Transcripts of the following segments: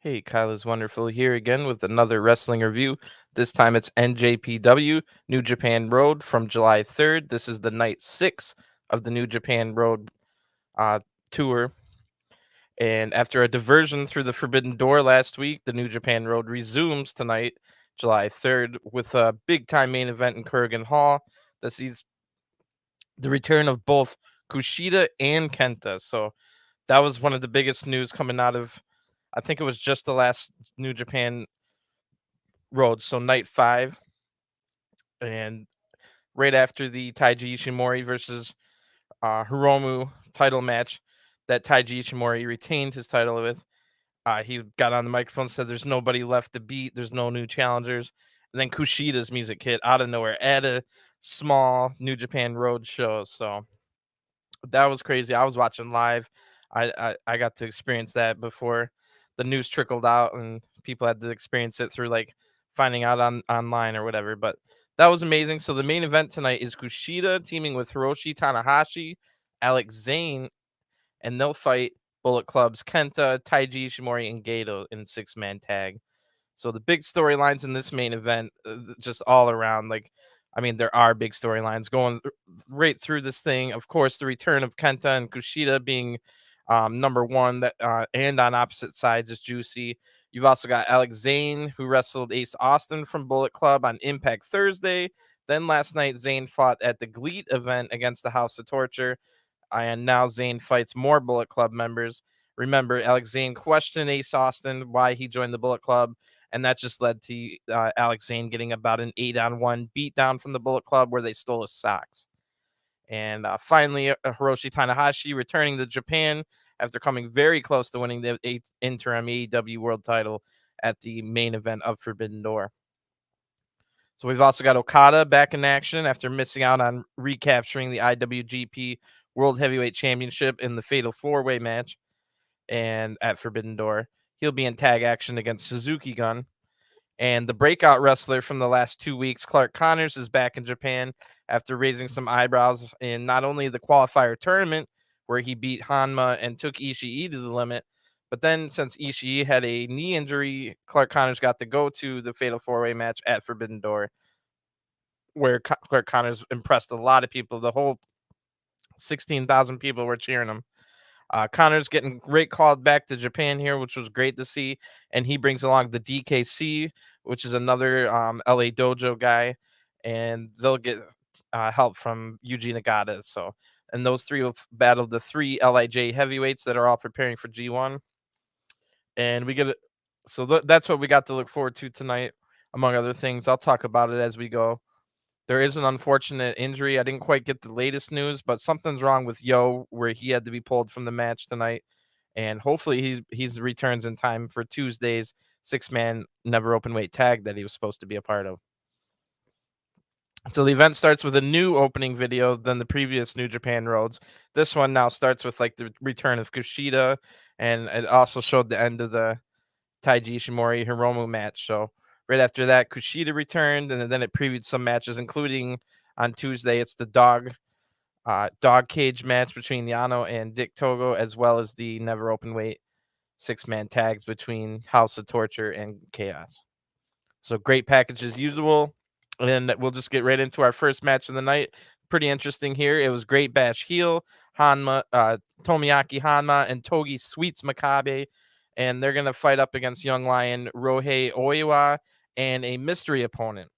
Hey, Kyle is wonderful here again with another wrestling review. This time it's NJPW New Japan Road from July 3rd. This is the night 6 of the New Japan Road uh, tour. And after a diversion through the Forbidden Door last week, the New Japan Road resumes tonight, July 3rd, with a big time main event in Kurgan Hall that sees the return of both Kushida and Kenta. So that was one of the biggest news coming out of, I think it was just the last New Japan Road, so night 5, and right after the Taiji Ishimori versus Hiromu title match that Taiji Ishimori retained his title with, he got on the microphone and said there's nobody left to beat, there's no new challengers. And then Kushida's music hit out of nowhere at a small New Japan Road show. So that was crazy. I was watching live. I got to experience that before the news trickled out and people had to experience it through like finding out online or whatever. But that was amazing. So the main event tonight is Kushida teaming with Hiroshi Tanahashi, Alex Zane, and they'll fight Bullet Club's Kenta, Taiji Ishimori, and Gato in 6-man tag. So the big storylines in this main event, just all around, like, I mean, there are big storylines going right through this thing. Of course, the return of Kenta and Kushida being number one, that and on opposite sides is juicy. You've also got Alex Zane, who wrestled Ace Austin from Bullet Club on Impact Thursday. Then last night, Zane fought at the GLEAT event against the House of Torture, and now Zane fights more Bullet Club members. Remember, Alex Zane questioned Ace Austin why he joined the Bullet Club, and that just led to Alex Zane getting about an 8-on-1 beatdown from the Bullet Club where they stole his socks. And finally, Hiroshi Tanahashi returning to Japan after coming very close to winning the interim AEW World Title at the main event of Forbidden Door. So we've also got Okada back in action after missing out on recapturing the IWGP World Heavyweight Championship in the Fatal 4-Way match and at Forbidden Door. He'll be in tag action against Suzuki-gun. And the breakout wrestler from the last 2 weeks, Clark Connors, is back in Japan after raising some eyebrows in not only the qualifier tournament, where he beat Honma and took Ishii to the limit, but then since Ishii had a knee injury, Clark Connors got to go to the Fatal 4-Way match at Forbidden Door, where Clark Connors impressed a lot of people. The whole 16,000 people were cheering him. Connor's getting great called back to Japan here, which was great to see. And he brings along the DKC, which is another LA Dojo guy, and they'll get help from Yuji Nagata. So, and those three will battle the 3 LIJ heavyweights that are all preparing for G1. And we get it. So that's what we got to look forward to tonight, among other things. I'll talk about it as we go. There is an unfortunate injury. I didn't quite get the latest news, but something's wrong with Yo, where he had to be pulled from the match tonight. And hopefully he's returns in time for Tuesday's 6-man never open weight tag that he was supposed to be a part of. So the event starts with a new opening video than the previous New Japan Roads. This one now starts with like the return of Kushida, and it also showed the end of the Taiji Ishimori Hiromu match. So right after that, Kushida returned, and then it previewed some matches, including on Tuesday, it's the dog cage match between Yano and Dick Togo, as well as the never open weight 6-man tags between House of Torture and Chaos. So great package as usual. And we'll just get right into our first match of the night. Pretty interesting here. It was Great Bash heel, Honma, Tomoaki Honma, and Togi Sweets Makabe. And they're going to fight up against Young Lion, Ryohei Oiwa, and a mystery opponent.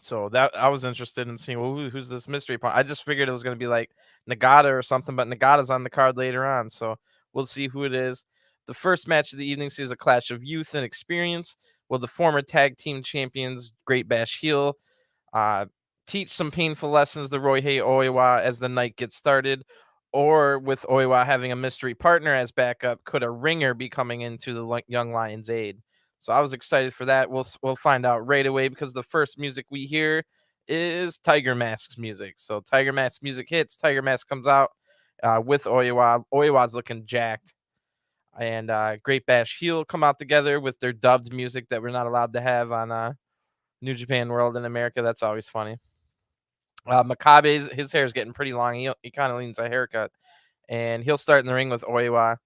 So that I was interested in seeing, well, who's this mystery opponent. I just figured it was going to be like Nagata or something, but Nagata's on the card later on. So we'll see who it is. The first match of the evening sees a clash of youth and experience. Will the former tag team champions, Great Bash heel, teach some painful lessons to Ryohei Oiwa as the night gets started? Or with Oiwa having a mystery partner as backup, could a ringer be coming into the Young Lions' aid? So I was excited for that. We'll find out right away, because the first music we hear is Tiger Mask's music. So Tiger Mask music hits. Tiger Mask comes out with Oiwa. Oiwa's looking jacked. And Great Bash heel come out together with their dubbed music that we're not allowed to have on New Japan World in America. That's always funny. Makabe's, his hair is getting pretty long. He kind of leans a haircut. And he'll start in the ring with Oiwa.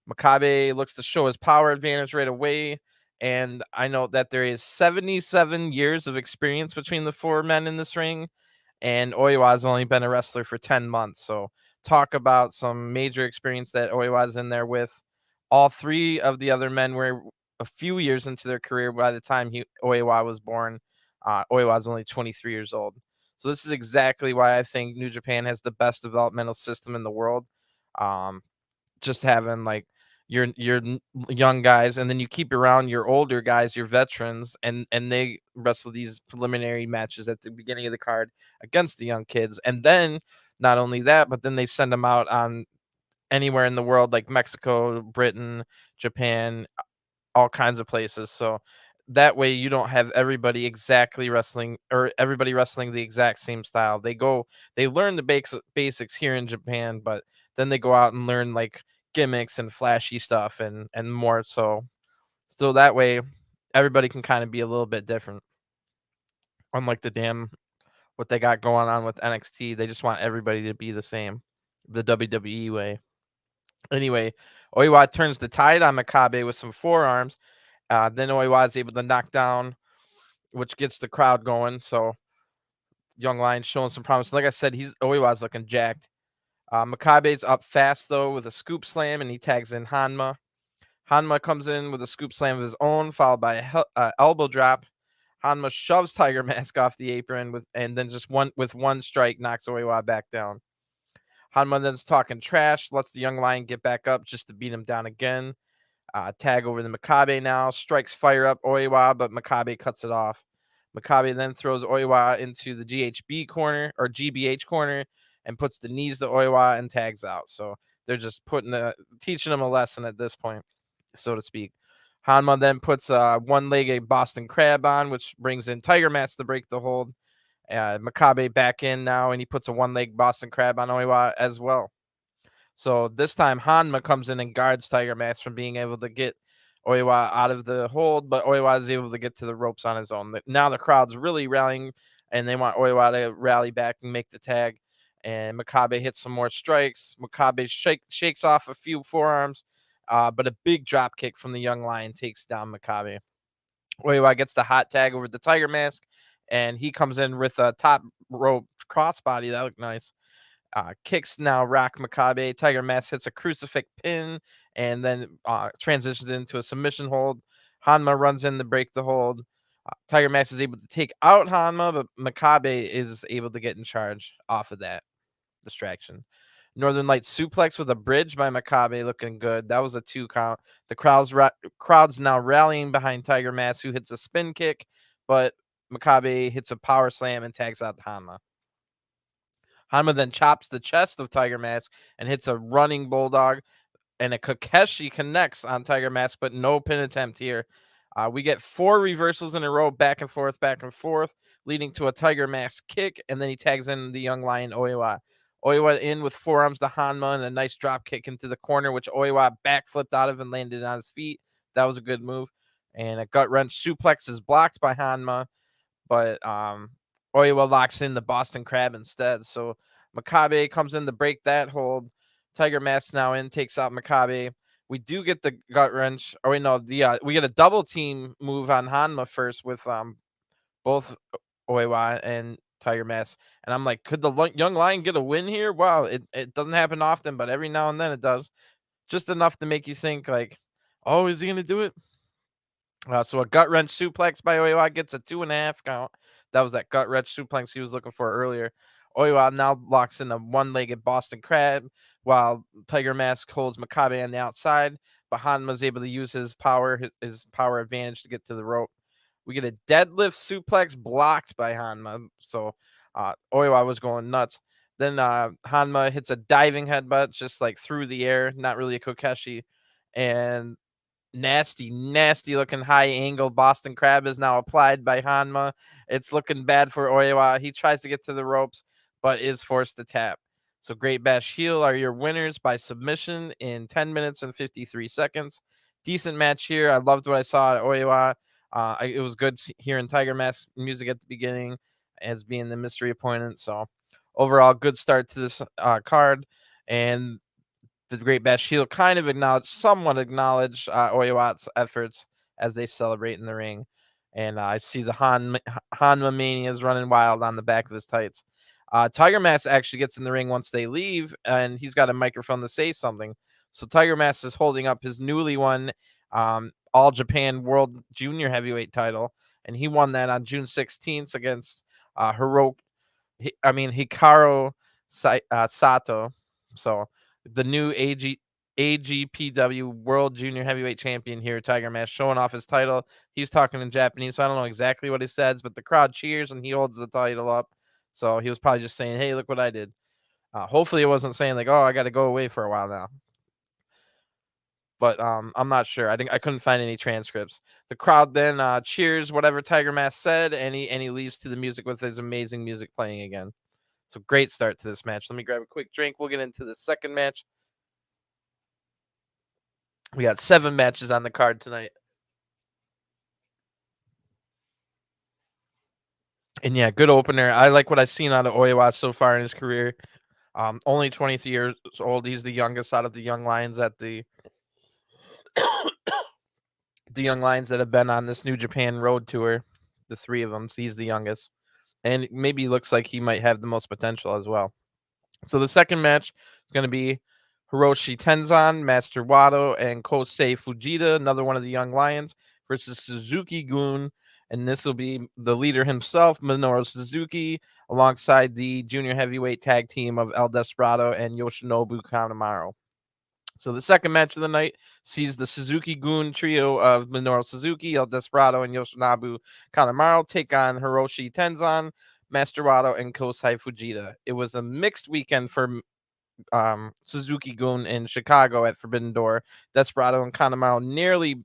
Makabe looks to show his power advantage right away. And I know that there is 77 years of experience between the four men in this ring. And Oiwa has only been a wrestler for 10 months. So talk about some major experience that Oiwa's in there with. All three of the other men were a few years into their career by the time Oiwa was born. Oiwa is only 23 years old. So this is exactly why I think New Japan has the best developmental system in the world. Just having like your young guys, and then you keep around your older guys, your veterans, and they wrestle these preliminary matches at the beginning of the card against the young kids. And then not only that, but then they send them out on anywhere in the world, like Mexico, Britain, Japan, all kinds of places. So that way you don't have everybody exactly wrestling, or everybody wrestling the exact same style. They learn the basics here in Japan, but then they go out and learn like gimmicks and flashy stuff and more. So that way everybody can kind of be a little bit different. Unlike what they got going on with NXT, they just want everybody to be the same, the WWE way. Anyway, Oiwa turns the tide on Makabe with some forearms. Then Oiwa is able to knock down, which gets the crowd going. So Young Lion showing some promise. Like I said, Oiwa's looking jacked. Makabe's up fast though with a scoop slam, and he tags in Honma. Honma comes in with a scoop slam of his own, followed by a elbow drop. Honma shoves Tiger Mask off the apron and then just one strike knocks Oiwa back down. Honma then's talking trash, lets the Young Lion get back up just to beat him down again. Tag over the Makabe now, strikes fire up Oiwa, but Makabe cuts it off. Makabe then throws Oiwa into the GHB corner or GBH corner and puts the knees to Oiwa and tags out. So they're just teaching him a lesson at this point, so to speak. Honma then puts one-legged Boston Crab on, which brings in Tiger Mask to break the hold. Makabe back in now, and he puts a one-legged Boston Crab on Oiwa as well. So this time Honma comes in and guards Tiger Mask from being able to get Oiwa out of the hold, but Oiwa is able to get to the ropes on his own. Now the crowd's really rallying, and they want Oiwa to rally back and make the tag. And Makabe hits some more strikes. Makabe shakes off a few forearms, but a big drop kick from the Young Lion takes down Makabe. Oiwa gets the hot tag over the Tiger Mask, and he comes in with a top rope crossbody. That looked nice. Kicks now rock Makabe. Tiger Mask hits a crucifix pin and then transitions into a submission hold. Honma runs in to break the hold. Tiger Mask is able to take out Honma, but Makabe is able to get in charge off of that distraction. Northern Light suplex with a bridge by Makabe, looking good. That was a 2 count. The crowd's now rallying behind Tiger Mask, who hits a spin kick, but Makabe hits a power slam and tags out Honma. Honma then chops the chest of Tiger Mask and hits a running bulldog, and a Kokeshi connects on Tiger Mask, but no pin attempt here. We get 4 reversals in a row, back and forth, leading to a Tiger Mask kick, and then he tags in the Young Lion Oiwa. Oiwa in with forearms to Honma and a nice drop kick into the corner, which Oiwa backflipped out of and landed on his feet. That was a good move. And a gut wrench suplex is blocked by Honma, but Oiwa locks in the Boston Crab instead. So Makabe comes in to break that hold. Tiger Mask now in, takes out Makabe. We do get the gut wrench. Or wait, no, we get a double team move on Honma first with both Oiwa and Tiger Mask. And I'm like, could the Young Lion get a win here? Wow, it doesn't happen often, but every now and then it does. Just enough to make you think like, oh, is he going to do it? So a gut wrench suplex by Oiwa gets a 2.5 count. That was that gut wrench suplex he was looking for earlier. Oiwa now locks in a one-legged Boston Crab while Tiger Mask holds Makabe on the outside. But Honma was able to use his power advantage to get to the rope. We get a deadlift suplex blocked by Honma. So Oiwa was going nuts. Then Honma hits a diving headbutt just like through the air, not really a Kokeshi. And nasty looking high angle Boston Crab is now applied by Honma. It's looking bad for Oiwa. He tries to get to the ropes, but is forced to tap. So Great Bash Heel are your winners by submission in 10 minutes and 53 seconds. Decent match here. I loved what I saw at Oiwa. It was good hearing Tiger Mask music at the beginning as being the mystery opponent. So overall, good start to this card. And the Great Bash Shield kind of somewhat acknowledge Oiwa's efforts as they celebrate in the ring. And I see the Honma Manias running wild on the back of his tights. Tiger Mask actually gets in the ring once they leave, and he's got a microphone to say something. So Tiger Mask is holding up his newly won All Japan World Junior Heavyweight title, and he won that on June 16th against Hikaru Sato. So the new AGPW World Junior Heavyweight Champion here, Tiger Mask, showing off his title. He's talking in Japanese, so I don't know exactly what he says, but the crowd cheers and he holds the title up. So he was probably just saying, "Hey, look what I did." Hopefully, it wasn't saying like, "Oh, I got to go away for a while now." But I'm not sure. I couldn't find any transcripts. The crowd then cheers whatever Tiger Mask said, and he leaves to the music with his amazing music playing again. So great start to this match. Let me grab a quick drink. We'll get into the second match. We got 7 matches on the card tonight. And yeah, good opener. I like what I've seen out of Oiwa so far in his career. Only 23 years old. He's the youngest out of the young lions at the young lions that have been on this New Japan Road Tour. The 3 of them. So he's the youngest. And maybe looks like he might have the most potential as well. So the second match is going to be Hiroshi Tenzan, Master Wato, and Kosei Fujita, another one of the young lions, versus Suzuki-gun. And this will be the leader himself, Minoru Suzuki, alongside the junior heavyweight tag team of El Desperado and Yoshinobu Kanemaru. So the second match of the night sees the Suzuki-gun trio of Minoru Suzuki, El Desperado, and Yoshinobu Kanemaru take on Hiroshi Tenzan, Master Wato, and Kosei Fujita. It was a mixed weekend for Suzuki-gun in Chicago at Forbidden Door. Desperado and Kanemaru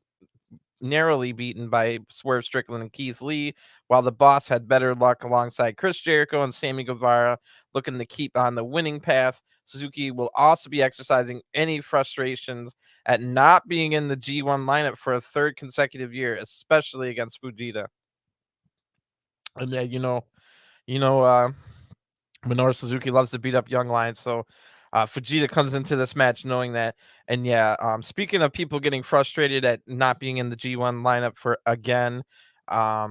narrowly beaten by Swerve Strickland and Keith Lee, while the Boss had better luck alongside Chris Jericho and Sammy Guevara, looking to keep on the winning path. Suzuki will also be exercising any frustrations at not being in the G1 lineup for a 3rd consecutive year, especially against Fujita. And Minoru Suzuki loves to beat up young lions, so Fujita comes into this match knowing that. And yeah, speaking of people getting frustrated at not being in the G1 lineup for again, I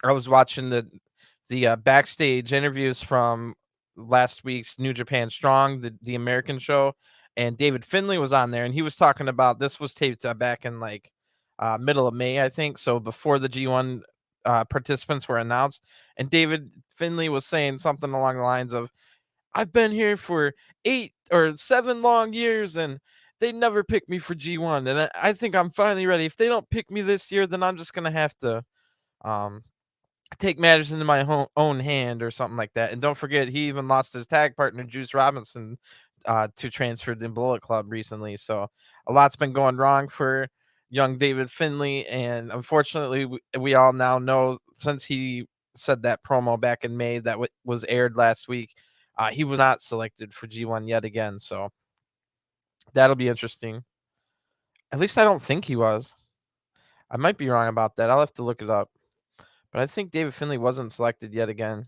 was watching the backstage interviews from last week's New Japan Strong, the American show, and David Finlay was on there, and he was talking about this was taped back in like middle of May, I think, so before the G1 participants were announced, and David Finlay was saying something along the lines of, "I've been here for 8 or 7 long years, and they never picked me for G1, and I think I'm finally ready. If they don't pick me this year, then I'm just gonna have to um, take matters into my own hand," or something like that. And don't forget, he even lost his tag partner Juice Robinson to transfer to Bullet Club recently. So a lot's been going wrong for young David Finlay, and unfortunately, we all now know, since he said that promo back in May that was aired last week, he was not selected for G1 yet again. So that'll be interesting. At least I don't think he was. I might be wrong about that. I'll have to look it up. But I think David Finlay wasn't selected yet again.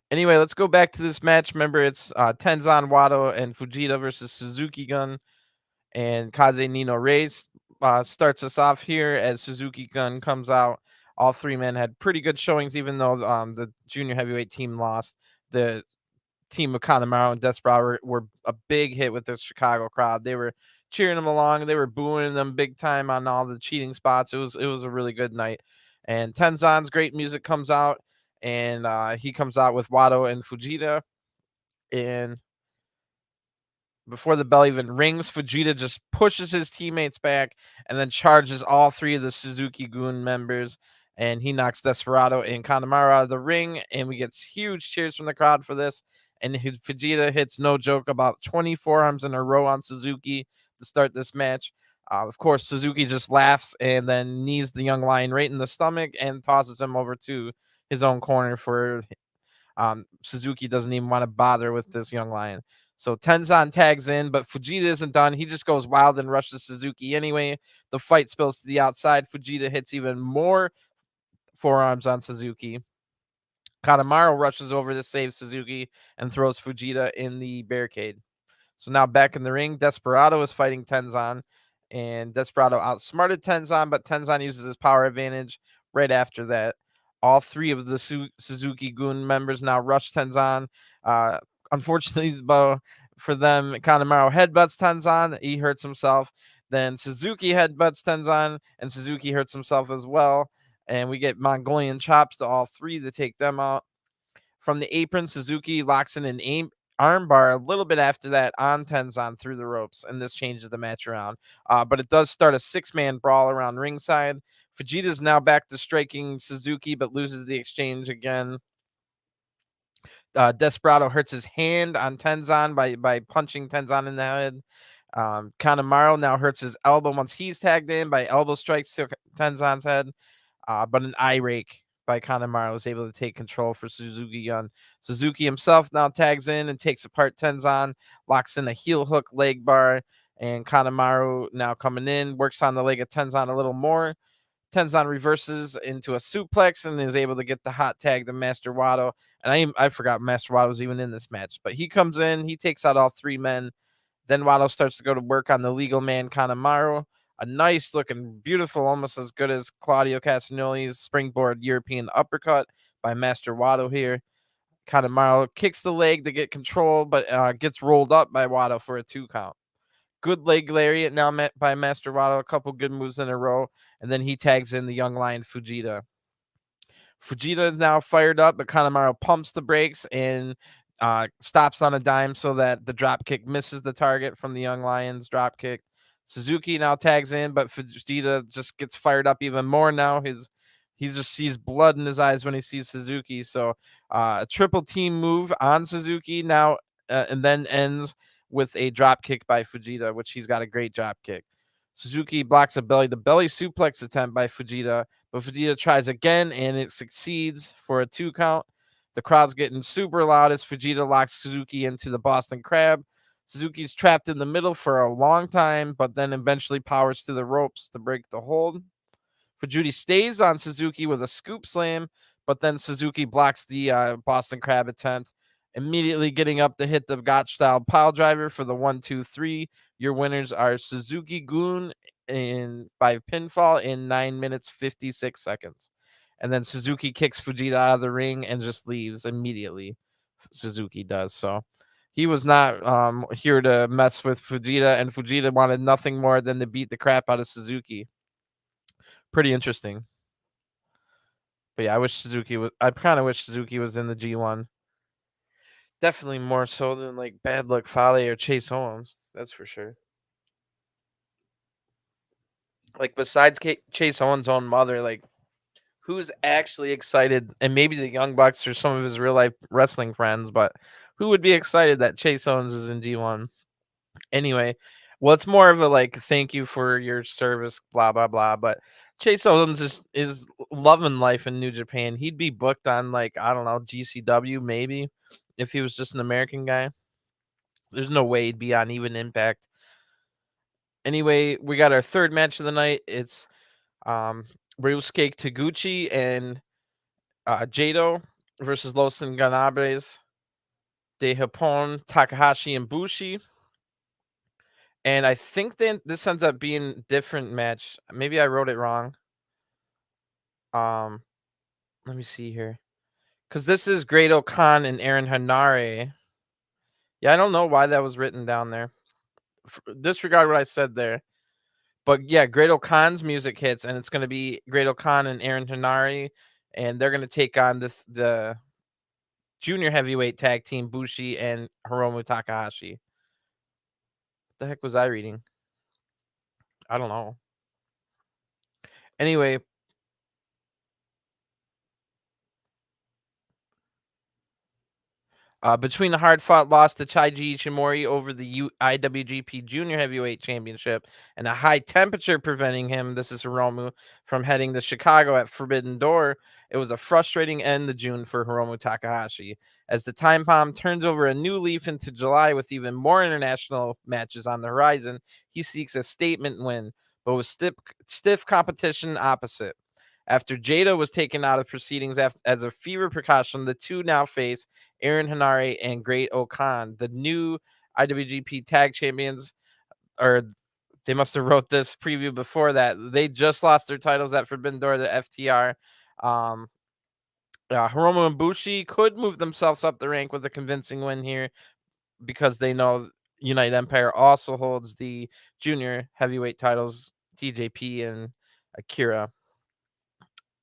Anyway, let's go back to this match. Remember, it's Tenzan, Wato, and Fujita versus Suzuki-gun and Kaze Nino Race. Starts us off here as Suzuki-gun comes out. All 3 men had pretty good showings, even though the junior heavyweight team lost. The team of Kanemaru and Desperado were a big hit with the Chicago crowd. They were cheering them along. They were booing them big time on all the cheating spots. It was a really good night. And Tenzan's great music comes out, and he comes out with Wato and Fujita. And before the bell even rings, Fujita just pushes his teammates back and then charges all 3 of the Suzuki-gun members. And he knocks Desperado and Kanemaru out of the ring, and we get huge cheers from the crowd for this. And Fujita hits, no joke, about 20 forearms in a row on Suzuki to start this match. Of course, Suzuki just laughs and then knees the young lion right in the stomach and tosses him over to his own corner for Suzuki doesn't even want to bother with this young lion. So Tenzan tags in, but Fujita isn't done. He just goes wild and rushes Suzuki anyway. The fight spills to the outside. Fujita hits even more forearms on Suzuki. Kanemaru rushes over to save Suzuki and throws Fujita in the barricade. So now back in the ring, Desperado is fighting Tenzan, and Desperado outsmarted Tenzan, but Tenzan uses his power advantage right after that. All three of the Suzuki-gun members now rush Tenzan. Uh, Unfortunately, for them, Kanemaru headbutts Tenzan. He hurts himself. Then Suzuki headbutts Tenzan, and Suzuki hurts himself as well. And we get Mongolian chops to all three to take them out. From the apron, Suzuki locks in an armbar a little bit after that on Tenzan through the ropes, and this changes the match around. But it does start a six-man brawl around ringside. Fujita is now back to striking Suzuki, but loses the exchange again. Desperado hurts his hand on Tenzan by punching Tenzan in the head. Kanemaru now hurts his elbow once he's tagged in by elbow strikes to Tenzan's head. But an eye rake by Kanemaru was able to take control for Suzuki-gun. Suzuki himself now tags in and takes apart Tenzan, locks in a heel hook leg bar, and Kanemaru now coming in, works on the leg of Tenzan a little more. Tenzan reverses into a suplex and is able to get the hot tag to Master Wato. And I forgot Master Wato was even in this match, but he comes in, he takes out all three men. Then Wato starts to go to work on the legal man Kanemaru. A nice looking, beautiful, almost as good as Claudio Castagnoli's springboard European uppercut by Master Wato here. Kanemaru kicks the leg to get control, but gets rolled up by Wato for a 2 count. Good leg lariat now met by Master Wato, a couple good moves in a row, and then he tags in the young lion Fujita. Fujita is now fired up, but Kanemaru pumps the brakes and stops on a dime so that the drop kick misses the target from the young lion's drop kick. Suzuki now tags in, but Fujita just gets fired up even more now. He just sees blood in his eyes when he sees Suzuki. So a triple team move on Suzuki now, and then ends with a drop kick by Fujita, which he's got a great drop kick. Suzuki blocks a belly-to-belly suplex attempt by Fujita, but Fujita tries again, and it succeeds for a 2 count. The crowd's getting super loud as Fujita locks Suzuki into the Boston Crab. Suzuki's trapped in the middle for a long time, but then eventually powers to the ropes to break the hold. Fujita stays on Suzuki with a scoop slam, but then Suzuki blocks the Boston Crab attempt, immediately getting up to hit the Gotch-style pile driver for the 1-2-3. Your winners are Suzuki-gun by pinfall in 9 minutes 56 seconds. And then Suzuki kicks Fujita out of the ring and just leaves immediately. Suzuki does. So he was not here to mess with Fujita, and Fujita wanted nothing more than to beat the crap out of Suzuki. Pretty interesting. But yeah, I kind of wish Suzuki was in the G1. Definitely more so than like Bad Luck Fale or Chase Owens. That's for sure. Like besides Chase Owens' own mother, like who's actually excited? And maybe the Young Bucks or some of his real life wrestling friends, but who would be excited that Chase Owens is in G1? Anyway, well, it's more of a like thank you for your service, blah blah blah. But Chase Owens is loving life in New Japan. He'd be booked on like I don't know GCW maybe if he was just an American guy. There's no way he'd be on even Impact. Anyway, we got our third match of the night. It's Ryusuke Taguchi and Jado versus Los Ingobernables de Japon, Takahashi and Bushi. And I think then this ends up being different match. Maybe I wrote it wrong. Um, Let me see here. Because this is Great Khan and Aaron Henare. Yeah, I don't know why that was written down there. Disregard what I said there. But yeah, Great Khan's music hits, and it's going to be Great Khan and Aaron Henare, and they're going to take on the junior heavyweight tag team Bushi and Hiromu Takahashi. What the heck was I reading? I don't know. Anyway, between the hard-fought loss to Taiji Ishimori over the IWGP Junior Heavyweight Championship and a high temperature preventing him, this is Hiromu, from heading to Chicago at Forbidden Door, it was a frustrating end to June for Hiromu Takahashi. As the time bomb turns over a new leaf into July with even more international matches on the horizon, he seeks a statement win, but with stiff competition opposite. After Jada was taken out of proceedings as a fever precaution, the two now face Aaron Henare and Great Khan, the new IWGP Tag Champions, or they must have wrote this preview before that. They just lost their titles at Forbidden Door to FTR. Hiromu and Bushi could move themselves up the rank with a convincing win here, because they know United Empire also holds the junior heavyweight titles, TJP and Akira.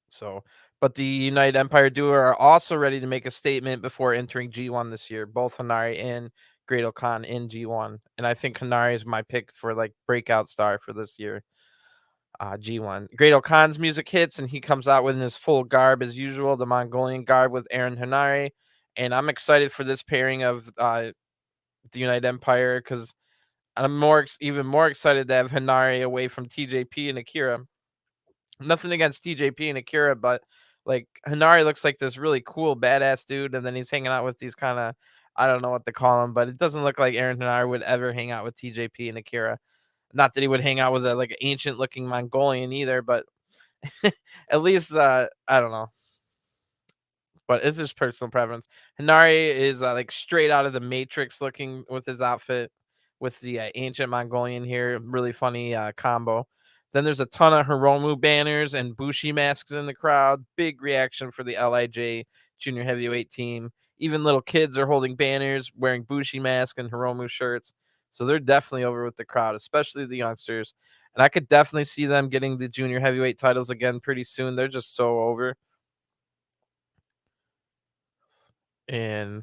So, but the United Empire duo are also ready to make a statement before entering G1 this year. Both Henare and Great-O-Khan in G1, and I think Henare is my pick for like breakout star for this year. G1. Great-O-Khan's music hits, and he comes out with his full garb as usual, the Mongolian garb with Aaron Henare, and I'm excited for this pairing of the United Empire, because I'm even more excited to have Henare away from TJP and Akira. Nothing against TJP and Akira, but like Henare looks like this really cool badass dude, and then he's hanging out with these kind of, I don't know what to call him, but it doesn't look like Aaron Henare would ever hang out with TJP and Akira. Not that he would hang out with a like ancient looking Mongolian either, but at least I don't know. But it's just personal preference. Henare is like straight out of the Matrix looking with his outfit, with the ancient Mongolian here. Really funny combo. Then there's a ton of Hiromu banners and Bushi masks in the crowd. Big reaction for the LIJ junior heavyweight team. Even little kids are holding banners, wearing Bushi masks and Hiromu shirts. So they're definitely over with the crowd, especially the youngsters. And I could definitely see them getting the junior heavyweight titles again pretty soon. They're just so over. And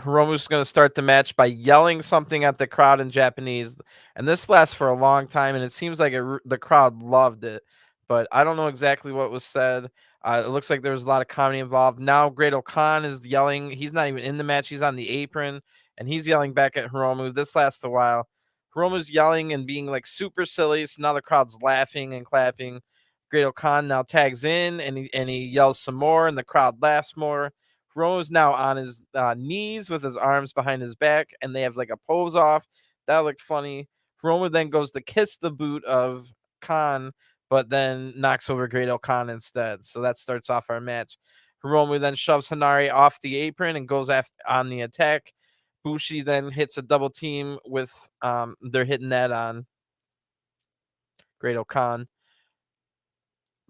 Hiromu's going to start the match by yelling something at the crowd in Japanese. And this lasts for a long time, and it seems like the crowd loved it. But I don't know exactly what was said. It looks like there was a lot of comedy involved. Now Great-O-Khan is yelling. He's not even in the match. He's on the apron, and he's yelling back at Hiromu. This lasts a while. Hiromu's yelling and being like super silly, so now the crowd's laughing and clapping. Great-O-Khan now tags in, and he yells some more, and the crowd laughs more. Hiromu's now on his knees with his arms behind his back, and they have like a pose off. That looked funny. Hiromu then goes to kiss the boot of Khan, but then knocks over Great-O-Khan instead. So that starts off our match. Hiromu then shoves Henare off the apron and goes after on the attack. Bushi then hits a double team with they're hitting that on Great-O-Khan.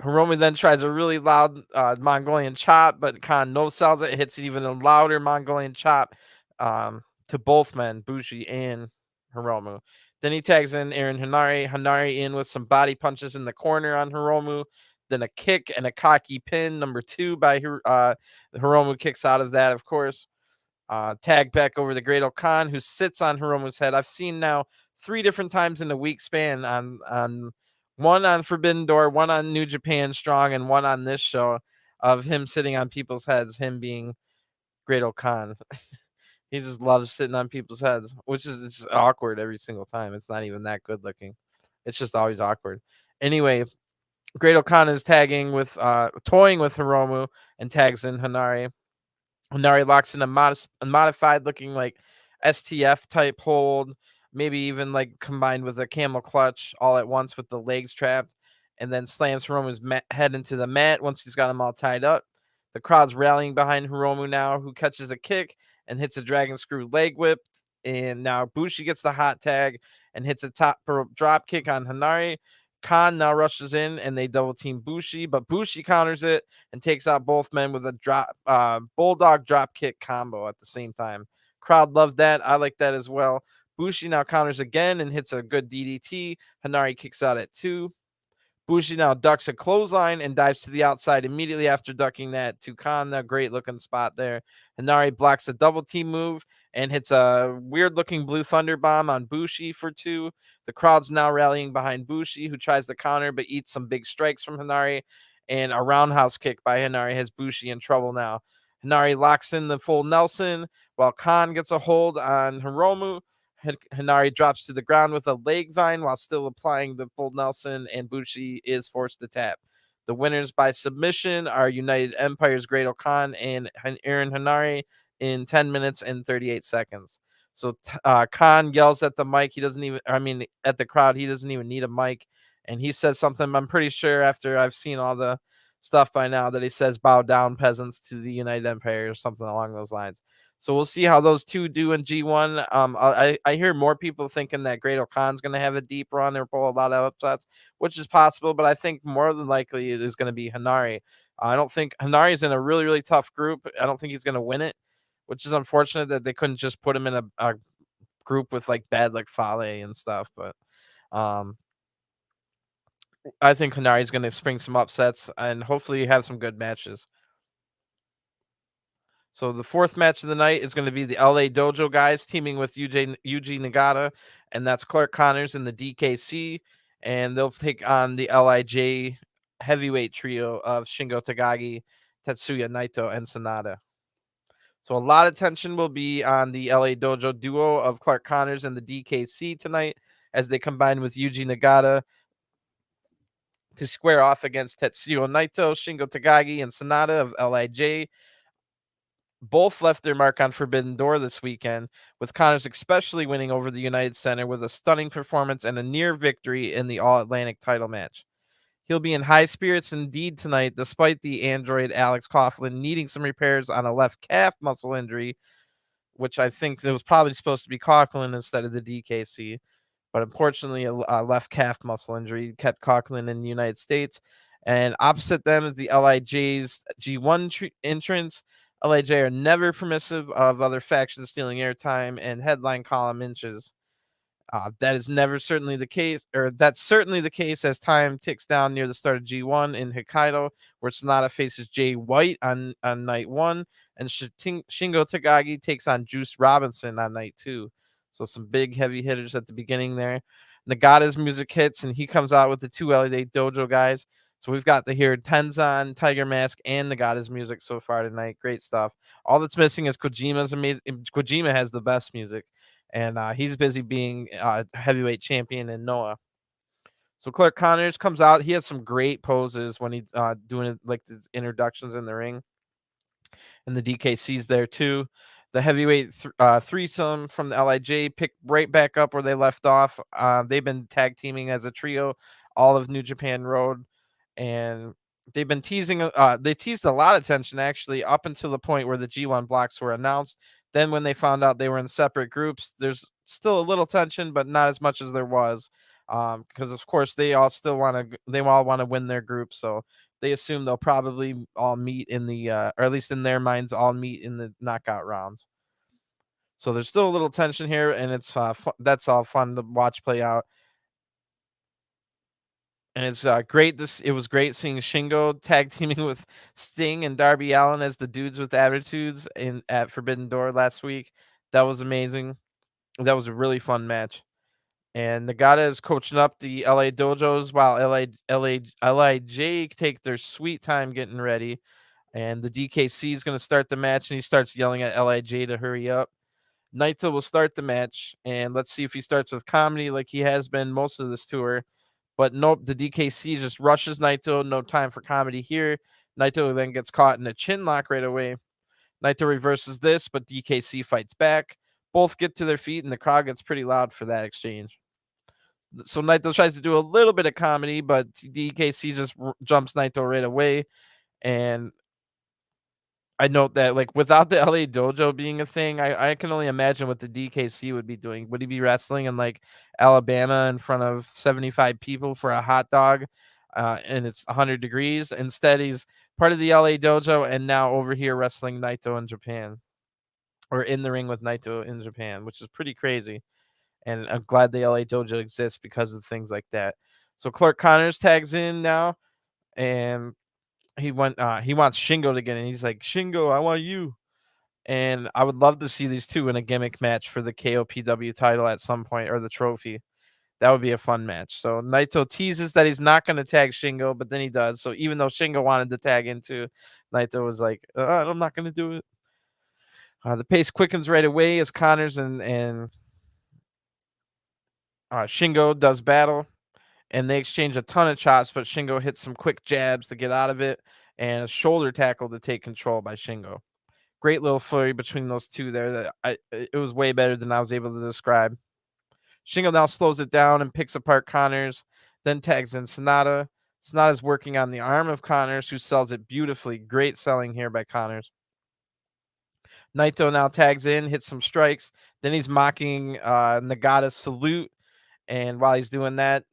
Hiromu then tries a really loud Mongolian chop, but Khan no-sells it, hits even a louder Mongolian chop to both men, Bushi and Hiromu. Then he tags in Aaron Henare. Henare in with some body punches in the corner on Hiromu. Then a kick and a cocky pin, number 2 by Hiromu kicks out of that, of course. Tag back over to Great-O-Khan, who sits on Hiromu's head. I've seen now 3 different times in a week span on one on Forbidden Door, one on New Japan Strong, and one on this show of him sitting on people's heads, him being Great-O-Khan. He just loves sitting on people's heads, which is it's awkward every single time. It's not even that good looking. It's just always awkward. Anyway, Great-O-Khan is toying with Hiromu and tags in Henare. Henare locks in a modified looking like STF type hold, maybe even like combined with a camel clutch all at once with the legs trapped, and then slams Hiromu's head into the mat once he's got him all tied up. The crowd's rallying behind Hiromu now, who catches a kick and hits a dragon screw leg whip. And now Bushi gets the hot tag and hits a top rope drop kick on Henare. Khan now rushes in and they double team Bushi, but Bushi counters it and takes out both men with a bulldog drop kick combo at the same time. Crowd loved that. I like that as well. Bushi now counters again and hits a good DDT. Henare kicks out at 2. Bushi now ducks a clothesline and dives to the outside immediately after ducking that to Khan. A great looking spot there. Henare blocks a double team move and hits a weird looking blue thunder bomb on Bushi for 2. The crowd's now rallying behind Bushi, who tries to counter but eats some big strikes from Henare. And a roundhouse kick by Henare has Bushi in trouble now. Henare locks in the full Nelson while Khan gets a hold on Hiromu. Henare drops to the ground with a leg vine while still applying the full Nelson, and Bushi is forced to tap. The winners by submission are United Empire's Great-O-Khan and Aaron Henare in 10 minutes and 38 seconds. So Khan yells at the mic. At the crowd, he doesn't even need a mic. And he says something, I'm pretty sure after I've seen all the stuff by now, that he says, bow down, peasants, to the United Empire or something along those lines. So we'll see how those two do in G1. I hear more people thinking that Great Okan's going to have a deep run or pull a lot of upsets, which is possible, but I think more than likely it is going to be Henare. I don't think Hanare's in a really, really tough group. I don't think he's going to win it, which is unfortunate that they couldn't just put him in a group with like bad like Fale and stuff. But um, I think Hanare's going to spring some upsets and hopefully have some good matches. So the fourth match of the night is going to be the LA Dojo guys teaming with Yuji Nagata, and that's Clark Connors and the DKC, and they'll take on the LIJ heavyweight trio of Shingo Takagi, Tetsuya Naito, and SANADA. So a lot of tension will be on the LA Dojo duo of Clark Connors and the DKC tonight as they combine with Yuji Nagata to square off against Tetsuya Naito, Shingo Takagi, and SANADA of LIJ. Both left their mark on Forbidden Door this weekend, with Connors especially winning over the United Center with a stunning performance and a near victory in the All-Atlantic title match. He'll be in high spirits indeed tonight, despite the android Alex Coughlin needing some repairs on a left calf muscle injury, which I think it was probably supposed to be Coughlin instead of the DKC. But unfortunately, a left calf muscle injury kept Coughlin in the United States. And opposite them is the LIJ's G1 entrance. LIJ are never permissive of other factions stealing airtime and headline column inches. That is never certainly the case, or that's certainly the case as time ticks down near the start of G1 in Hokkaido, where SANADA faces Jay White on night one, and Shingo Takagi takes on Juice Robinson on night two. So some big heavy hitters at the beginning there. Nagata's music hits, and he comes out with the two LA Dojo guys. So we've got to hear Tenzan, Tiger Mask, and Nagata's music so far tonight. Great stuff. All that's missing is Kojima's amazing. Kojima has the best music, and he's busy being heavyweight champion in Noah. So Clark Connors comes out. He has some great poses when he's doing like the introductions in the ring, and the DKC's there too. The heavyweight threesome from the LIJ picked right back up where they left off. They've been tag teaming as a trio all of New Japan Road, and they've been teasing. They teased a lot of tension actually up until the point where the G1 blocks were announced. Then when they found out they were in separate groups, there's still a little tension, but not as much as there was. Because of course they all want to win their group, so they assume they'll probably all meet in the or at least in their minds all meet in the knockout rounds. So there's still a little tension here, and it's that's all fun to watch play out. And it's great. It was great seeing Shingo tag teaming with Sting and Darby Allin as the dudes with attitudes at Forbidden Door last week. That was amazing. That was a really fun match. And Nagata is coaching up the LA Dojos while LIJ take their sweet time getting ready. And the DKC is going to start the match, and he starts yelling at LIJ to hurry up. Naito will start the match, and let's see if he starts with comedy like he has been most of this tour. But nope, the DKC just rushes Naito. No time for comedy here. Naito then gets caught in a chin lock right away. Naito reverses this, but DKC fights back. Both get to their feet, and the crowd gets pretty loud for that exchange. So Naito tries to do a little bit of comedy, but DKC just jumps Naito right away. And I note that, like, without the LA Dojo being a thing, I can only imagine what the DKC would be doing. Would he be wrestling in like Alabama in front of 75 people for a hot dog, and it's 100 degrees? Instead, he's part of the LA Dojo and now over here wrestling Naito in Japan, or in the ring with Naito in Japan, which is pretty crazy. And I'm glad the LA Dojo exists because of things like that. So Clark Connors tags in now, and he wants Shingo to get in. He's like, Shingo, I want you. And I would love to see these two in a gimmick match for the KOPW title at some point, or the trophy. That would be a fun match. So Naito teases that he's not going to tag Shingo, but then he does. So even though Shingo wanted to tag into, Naito was like, I'm not going to do it. The pace quickens right away as Connors and Shingo does battle, and they exchange a ton of chops, but Shingo hits some quick jabs to get out of it, and a shoulder tackle to take control by Shingo. Great little flurry between those two there. It was way better than I was able to describe. Shingo now slows it down and picks apart Connors, then tags in SANADA. SANADA's working on the arm of Connors, who sells it beautifully. Great selling here by Connors. Naito now tags in, hits some strikes. Then he's mocking Nagata's salute. And while he's doing that,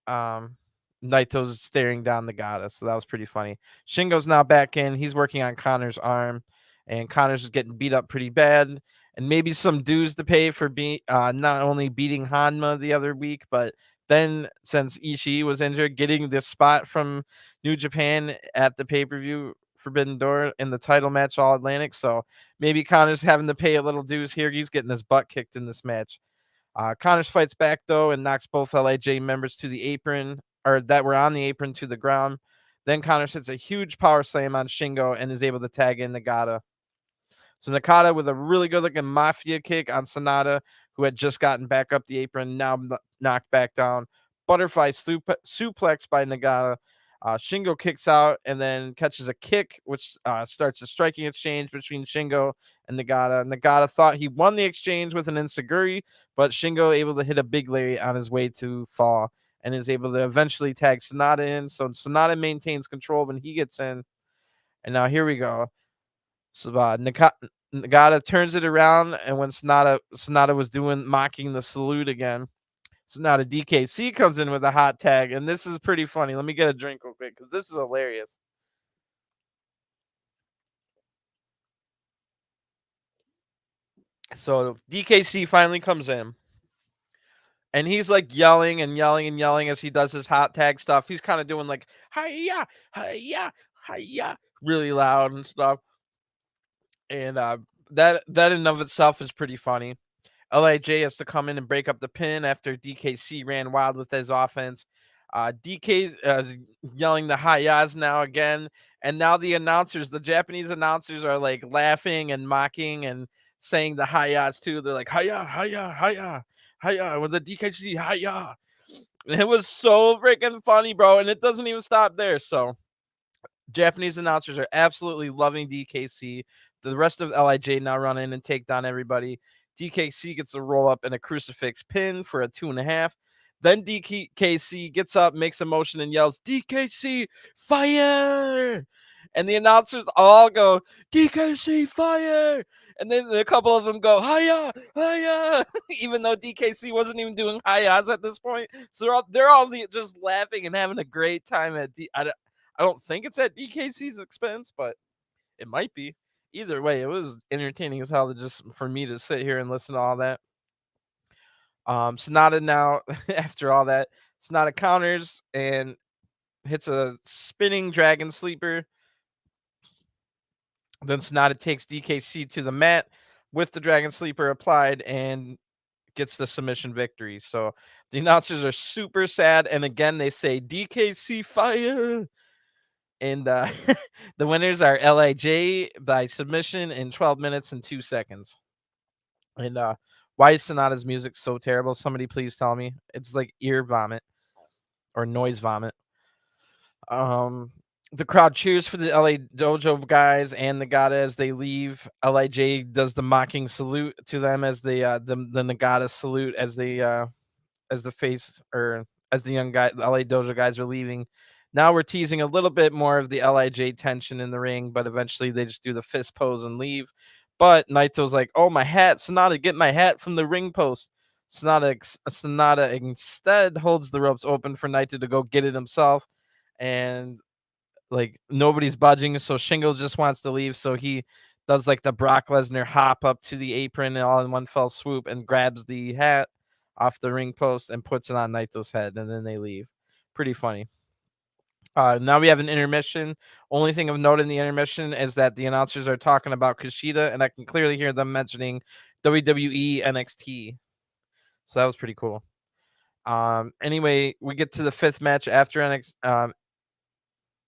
um, Naito's staring down Nagata. So that was pretty funny. Shingo's now back in. He's working on Connor's arm. And Connor's is getting beat up pretty bad. And maybe some dues to pay for being not only beating Honma the other week, but then since Ishii was injured, getting this spot from New Japan at the pay-per-view Forbidden Door in the title match All Atlantic. So maybe Connor's having to pay a little dues here. He's getting his butt kicked in this match. Connors fights back though and knocks both LIJ members to the apron, or that were on the apron, to the ground. Then Connors hits a huge power slam on Shingo and is able to tag in Nagata. So Nakata with a really good looking mafia kick on SANADA, who had just gotten back up the apron, now knocked back down. Butterfly suplex by Nagata. Shingo kicks out and then catches a kick, which starts a striking exchange between Shingo and Nagata. Nagata thought he won the exchange with an enziguri, but Shingo able to hit a big lariat on his way to fall and is able to eventually tag SANADA in. So SANADA maintains control when he gets in. And now here we go. So Nagata turns it around, and when SANADA was mocking the salute again. So now the DKC comes in with a hot tag, and this is pretty funny. Let me get a drink real quick because this is hilarious. So DKC finally comes in, and he's like yelling and yelling and yelling as he does his hot tag stuff. He's kind of doing like hiya, hiya, hiya, really loud and stuff. And that in and of itself is pretty funny. LIJ has to come in and break up the pin after DKC ran wild with his offense. DK yelling the hayas now again, and now the Japanese announcers are like laughing and mocking and saying the hayas too. They're like haya, haya, haya, haya with the DKC haya. It was so freaking funny, bro, and it doesn't even stop there. So Japanese announcers are absolutely loving DKC. The rest of LIJ now run in and take down everybody. DKC gets a roll up and a crucifix pin for a 2.5. Then DKC gets up, makes a motion, and yells, DKC, fire! And the announcers all go, DKC, fire! And then a couple of them go, hiya, hiya! Even though DKC wasn't even doing hayas at this point. So they're all just laughing and having a great time at I don't think it's at DKC's expense, but it might be. Either way, it was entertaining as hell for me to sit here and listen to all that. SANADA now, after all that, SANADA counters and hits a spinning dragon sleeper. Then SANADA takes DKC to the mat with the dragon sleeper applied and gets the submission victory. So the announcers are super sad, and again they say DKC fire. And the winners are LIJ by submission in 12 minutes and 2 seconds. And why is SANADA's music so terrible? Somebody please tell me. It's like ear vomit or noise vomit. The crowd cheers for the LA Dojo guys and Nagata as they leave. LIJ does the mocking salute to them as the Nagata salute as they as the face or as the young guy, the LA Dojo guys are leaving. Now we're teasing a little bit more of the LIJ tension in the ring, but eventually they just do the fist pose and leave. But Naito's like, "Oh, my hat, SANADA, get my hat from the ring post." SANADA instead holds the ropes open for Naito to go get it himself, and like nobody's budging. So Shingo just wants to leave, so he does like the Brock Lesnar hop up to the apron and all in one fell swoop and grabs the hat off the ring post and puts it on Naito's head, and then they leave. Pretty funny. Now we have an intermission. Only thing of note in the intermission is that the announcers are talking about Kushida, and I can clearly hear them mentioning WWE NXT. So that was pretty cool. Anyway, we get to the 5th match after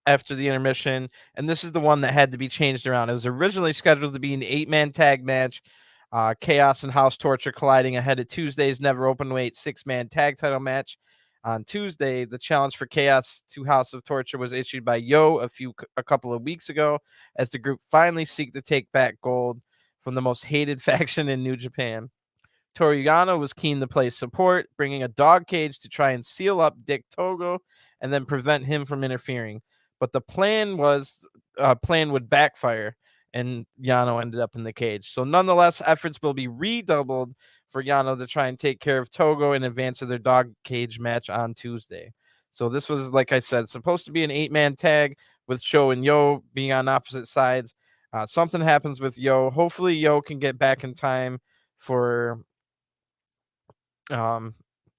after the intermission, and this is the one that had to be changed around. It was originally scheduled to be an 8-man tag match. Chaos and House Torture colliding ahead of Tuesday's never open weight 6-man tag title match. On Tuesday, the challenge for Chaos to House of Torture was issued by a couple of weeks ago, as the group finally seek to take back gold from the most hated faction in New Japan. Toru Yano was keen to play support, bringing a dog cage to try and seal up Dick Togo and then prevent him from interfering. But the plan would backfire, and Yano ended up in the cage. So nonetheless, efforts will be redoubled for Yano to try and take care of Togo in advance of their dog cage match on Tuesday. So this was, like I said, supposed to be an 8-man tag with Sho and Yo being on opposite sides. Something happens with Yo. Hopefully Yo can get back in time for um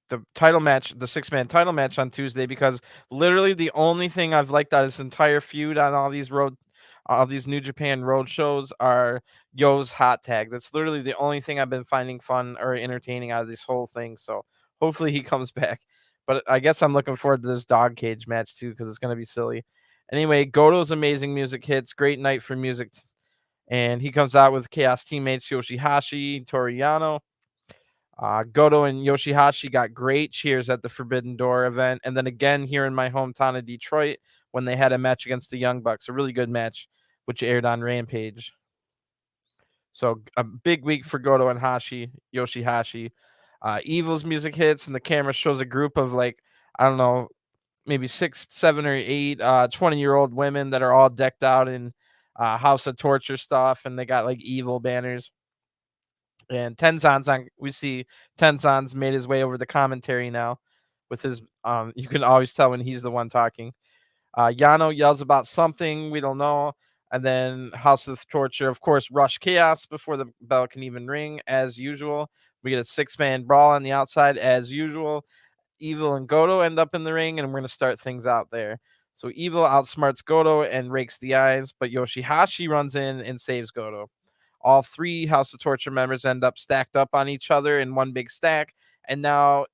the title match, the 6-man title match on Tuesday, because literally the only thing I've liked out of this entire feud on all these New Japan road shows are Yo's hot tag. That's literally the only thing I've been finding fun or entertaining out of this whole thing. So hopefully he comes back. But I guess I'm looking forward to this dog cage match too, because it's gonna be silly. Anyway, Goto's amazing music hits. Great night for music. And he comes out with Chaos teammates YOSHI-HASHI, Toriano. Goto and YOSHI-HASHI got great cheers at the Forbidden Door event, and then again here in my hometown of Detroit when they had a match against the Young Bucks, a really good match, which aired on Rampage. So a big week for Goto and YOSHI-HASHI. Evil's music hits, and the camera shows a group of, like, I don't know, maybe 6, 7, or 8 20-year-old women that are all decked out in House of Torture stuff, and they got like Evil banners. And we see Tenzan's made his way over the commentary now with his you can always tell when he's the one talking. Yano yells about something we don't know, and then House of Torture, of course, rush chaos before the bell can even ring, as usual. We get a 6-man brawl on the outside as usual. Evil and Goto end up in the ring, and we're going to start things out there. So Evil outsmarts Goto and rakes the eyes, but YOSHI-HASHI runs in and saves Goto. All 3 House of Torture members end up stacked up on each other in one big stack, and now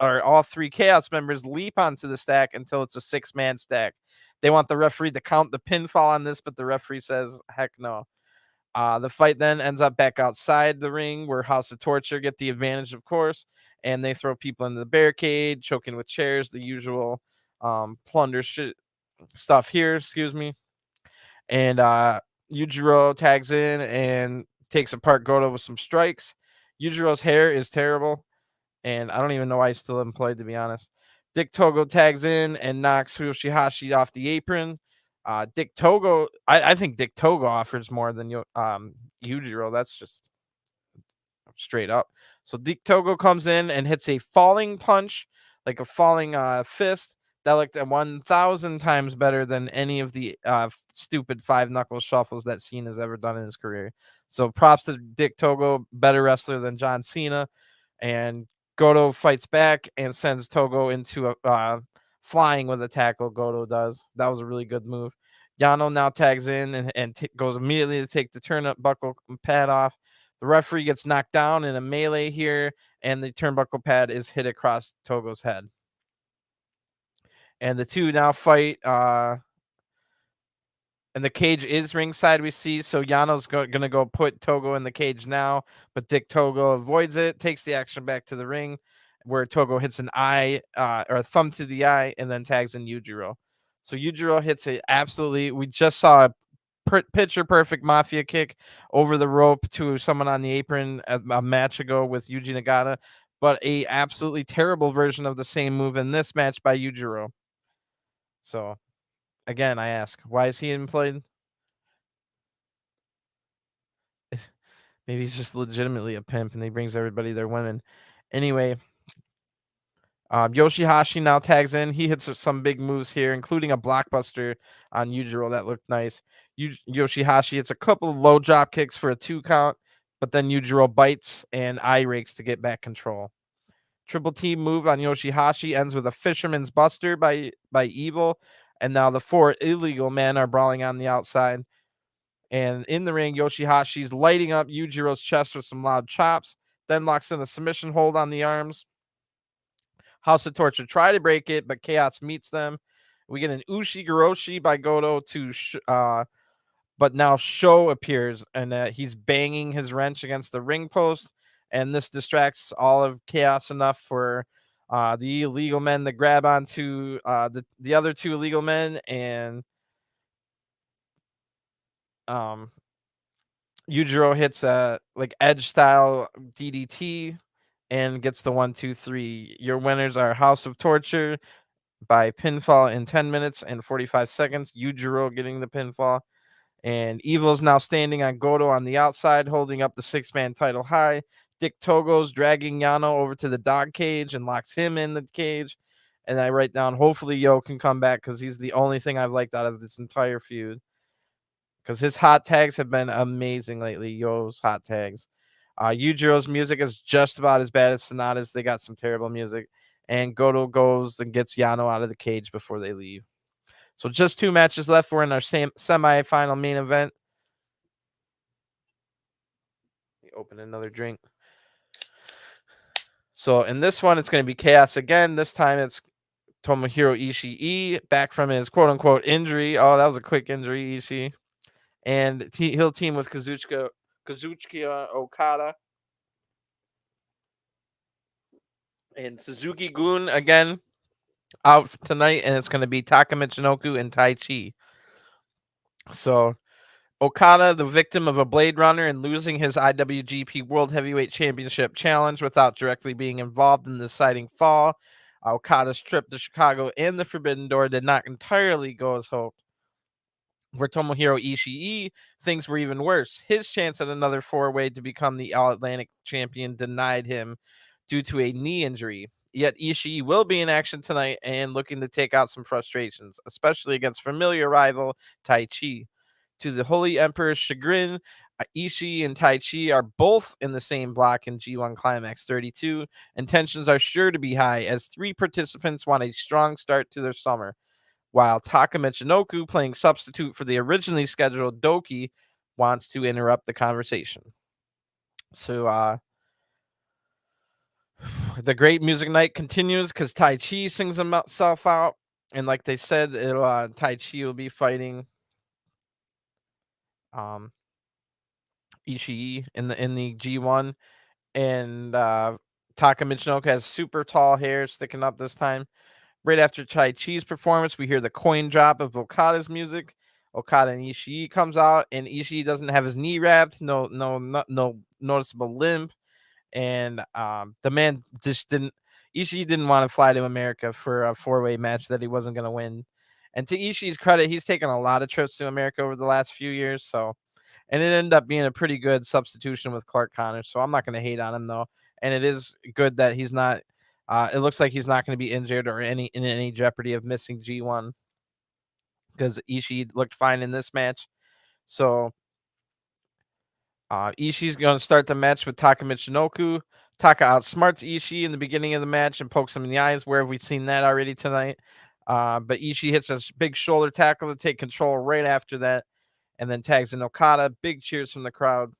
all 3 Chaos members leap onto the stack until it's a 6-man stack. They want the referee to count the pinfall on this, but the referee says, heck no. The fight then ends up back outside the ring, where House of Torture get the advantage, of course, and they throw people into the barricade, choking with chairs, the usual plunder stuff here, excuse me. And Yujiro tags in and takes apart Goto with some strikes. Yujiro's hair is terrible, and I don't even know why he's still employed, to be honest. Dick Togo tags in and knocks YOSHI-HASHI off the apron. Dick Togo, I think Dick Togo offers more than Yujiro. That's just straight up. So Dick Togo comes in and hits a falling punch, like a falling fist, that looked at 1,000 times better than any of the stupid 5-knuckle shuffles that Cena has ever done in his career. So props to Dick Togo, better wrestler than John Cena. And Goto fights back and sends Togo into a flying with a tackle. Goto does. That was a really good move. Yano now tags in and goes immediately to take the turnbuckle pad off. The referee gets knocked down in a melee here, and the turnbuckle pad is hit across Togo's head. And the two now fight. And the cage is ringside, we see. So Yano's going to go put Togo in the cage now, but Dick Togo avoids it, takes the action back to the ring, where Togo hits an eye or a thumb to the eye, and then tags in Yujiro. So Yujiro hits it absolutely. We just saw a picture perfect mafia kick over the rope to someone on the apron a match ago with Yuji Nagata, but a absolutely terrible version of the same move in this match by Yujiro. So again, I ask, why is he employed? Maybe he's just legitimately a pimp and he brings everybody their women. Anyway, YOSHI-HASHI now tags in. He hits some big moves here, including a blockbuster on Yujiro that looked nice. YOSHI-HASHI hits a couple of low drop kicks for a 2 count, but then Yujiro bites and eye rakes to get back control. Triple team move on YOSHI-HASHI ends with a fisherman's buster by Evil, and now the 4 illegal men are brawling on the outside. And in the ring, YOSHI-HASHI's lighting up Yujiro's chest with some loud chops, then locks in a submission hold on the arms. House of Torture try to break it, but Chaos meets them. We get an Ushi-Goroshi by Goto but now Sho appears, and he's banging his wrench against the ring post, and this distracts all of Chaos enough for the illegal men to grab onto the other 2 illegal men, and Yujiro hits a like edge style DDT and gets the 1, 2, 3. Your winners are House of Torture by pinfall in 10 minutes and 45 seconds. Yujiro getting the pinfall. And Evil's now standing on Goto on the outside, holding up the 6-man title high. Dick Togo's dragging Yano over to the dog cage and locks him in the cage. And I write down, hopefully Yo can come back because he's the only thing I've liked out of this entire feud. Because his hot tags have been amazing lately, Yo's hot tags. Yujiro's music is just about as bad as SANADA's. They got some terrible music. And Goto goes and gets Yano out of the cage before they leave. So just 2 matches left. We're in our semi-final main event. Let me open another drink. So in this one, it's going to be chaos again. This time it's Tomohiro Ishii back from his quote-unquote injury. Oh, that was a quick injury, Ishii. And he'll team with Kazuchika Okada. And Suzuki-gun again out tonight, and it's going to be Taka Michinoku and Tai Chi. So Okada, the victim of a Blade Runner and losing his IWGP World Heavyweight Championship challenge without directly being involved in the deciding fall. Okada's trip to Chicago and the Forbidden Door did not entirely go as hoped. For Tomohiro Ishii, things were even worse. His chance at another 4-way to become the All-Atlantic champion denied him due to a knee injury. Yet Ishii will be in action tonight and looking to take out some frustrations, especially against familiar rival Tai Chi. To the Holy Emperor's chagrin, Ishii and Tai Chi are both in the same block in G1 Climax 32, and tensions are sure to be high as 3 participants want a strong start to their summer, while Taka Michinoku, playing substitute for the originally scheduled Doki, wants to interrupt the conversation. So the great music night continues because Tai Chi sings himself out, and like they said, Tai Chi will be fighting Ishii in the G1, and Taka Michinoku has super tall hair sticking up this time. Right after Tai Chi's performance, we hear the coin drop of Okada's music. Okada and Ishii comes out, and Ishii doesn't have his knee wrapped, no noticeable limp, and the man just didn't. Ishii didn't want to fly to America for a 4-way match that he wasn't going to win. And to Ishii's credit, he's taken a lot of trips to America over the last few years, so. And it ended up being a pretty good substitution with Clark Connors. So I'm not going to hate on him, though. And it is good that he's not. It looks like he's not going to be injured or in any jeopardy of missing G1 because Ishii looked fine in this match. So Ishii's going to start the match with Taka Michinoku. Taka outsmarts Ishii in the beginning of the match and pokes him in the eyes. Where have we seen that already tonight? But Ishii hits a big shoulder tackle to take control right after that, and then tags in Okada. Big cheers from the crowd.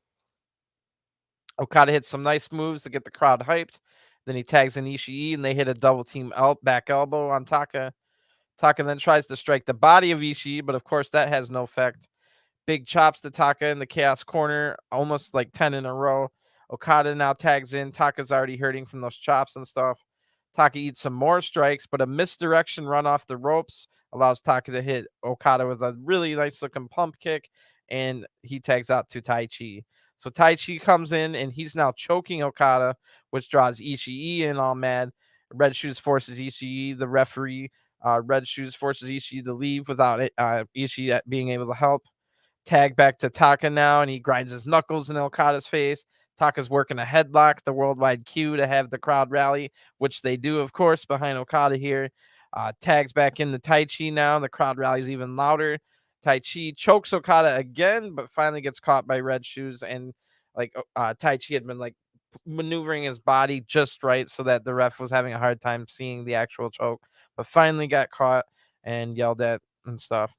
Okada hits some nice moves to get the crowd hyped. Then he tags in Ishii, and they hit a double team back elbow on Taka. Taka then tries to strike the body of Ishii, but of course that has no effect. Big chops to Taka in the Chaos corner, almost like 10 in a row. Okada now tags in. Taka's already hurting from those chops and stuff. Taka eats some more strikes, but a misdirection run off the ropes allows Taka to hit Okada with a really nice looking pump kick, and he tags out to Tai Chi. So Tai Chi comes in, and he's now choking Okada, which draws Ishii in all mad. Red Shoes forces Ishii, the referee. Red Shoes forces Ishii to leave without Ishii being able to help. Tag back to Taka now, and he grinds his knuckles in Okada's face. Taka's working a headlock, the worldwide cue to have the crowd rally, which they do, of course, behind Okada here. Tags back in the Tai Chi now. The crowd rallies even louder. Tai Chi chokes Okada again, but finally gets caught by Red Shoes. And Tai Chi had been like maneuvering his body just right so that the ref was having a hard time seeing the actual choke, but finally got caught and yelled at and stuff.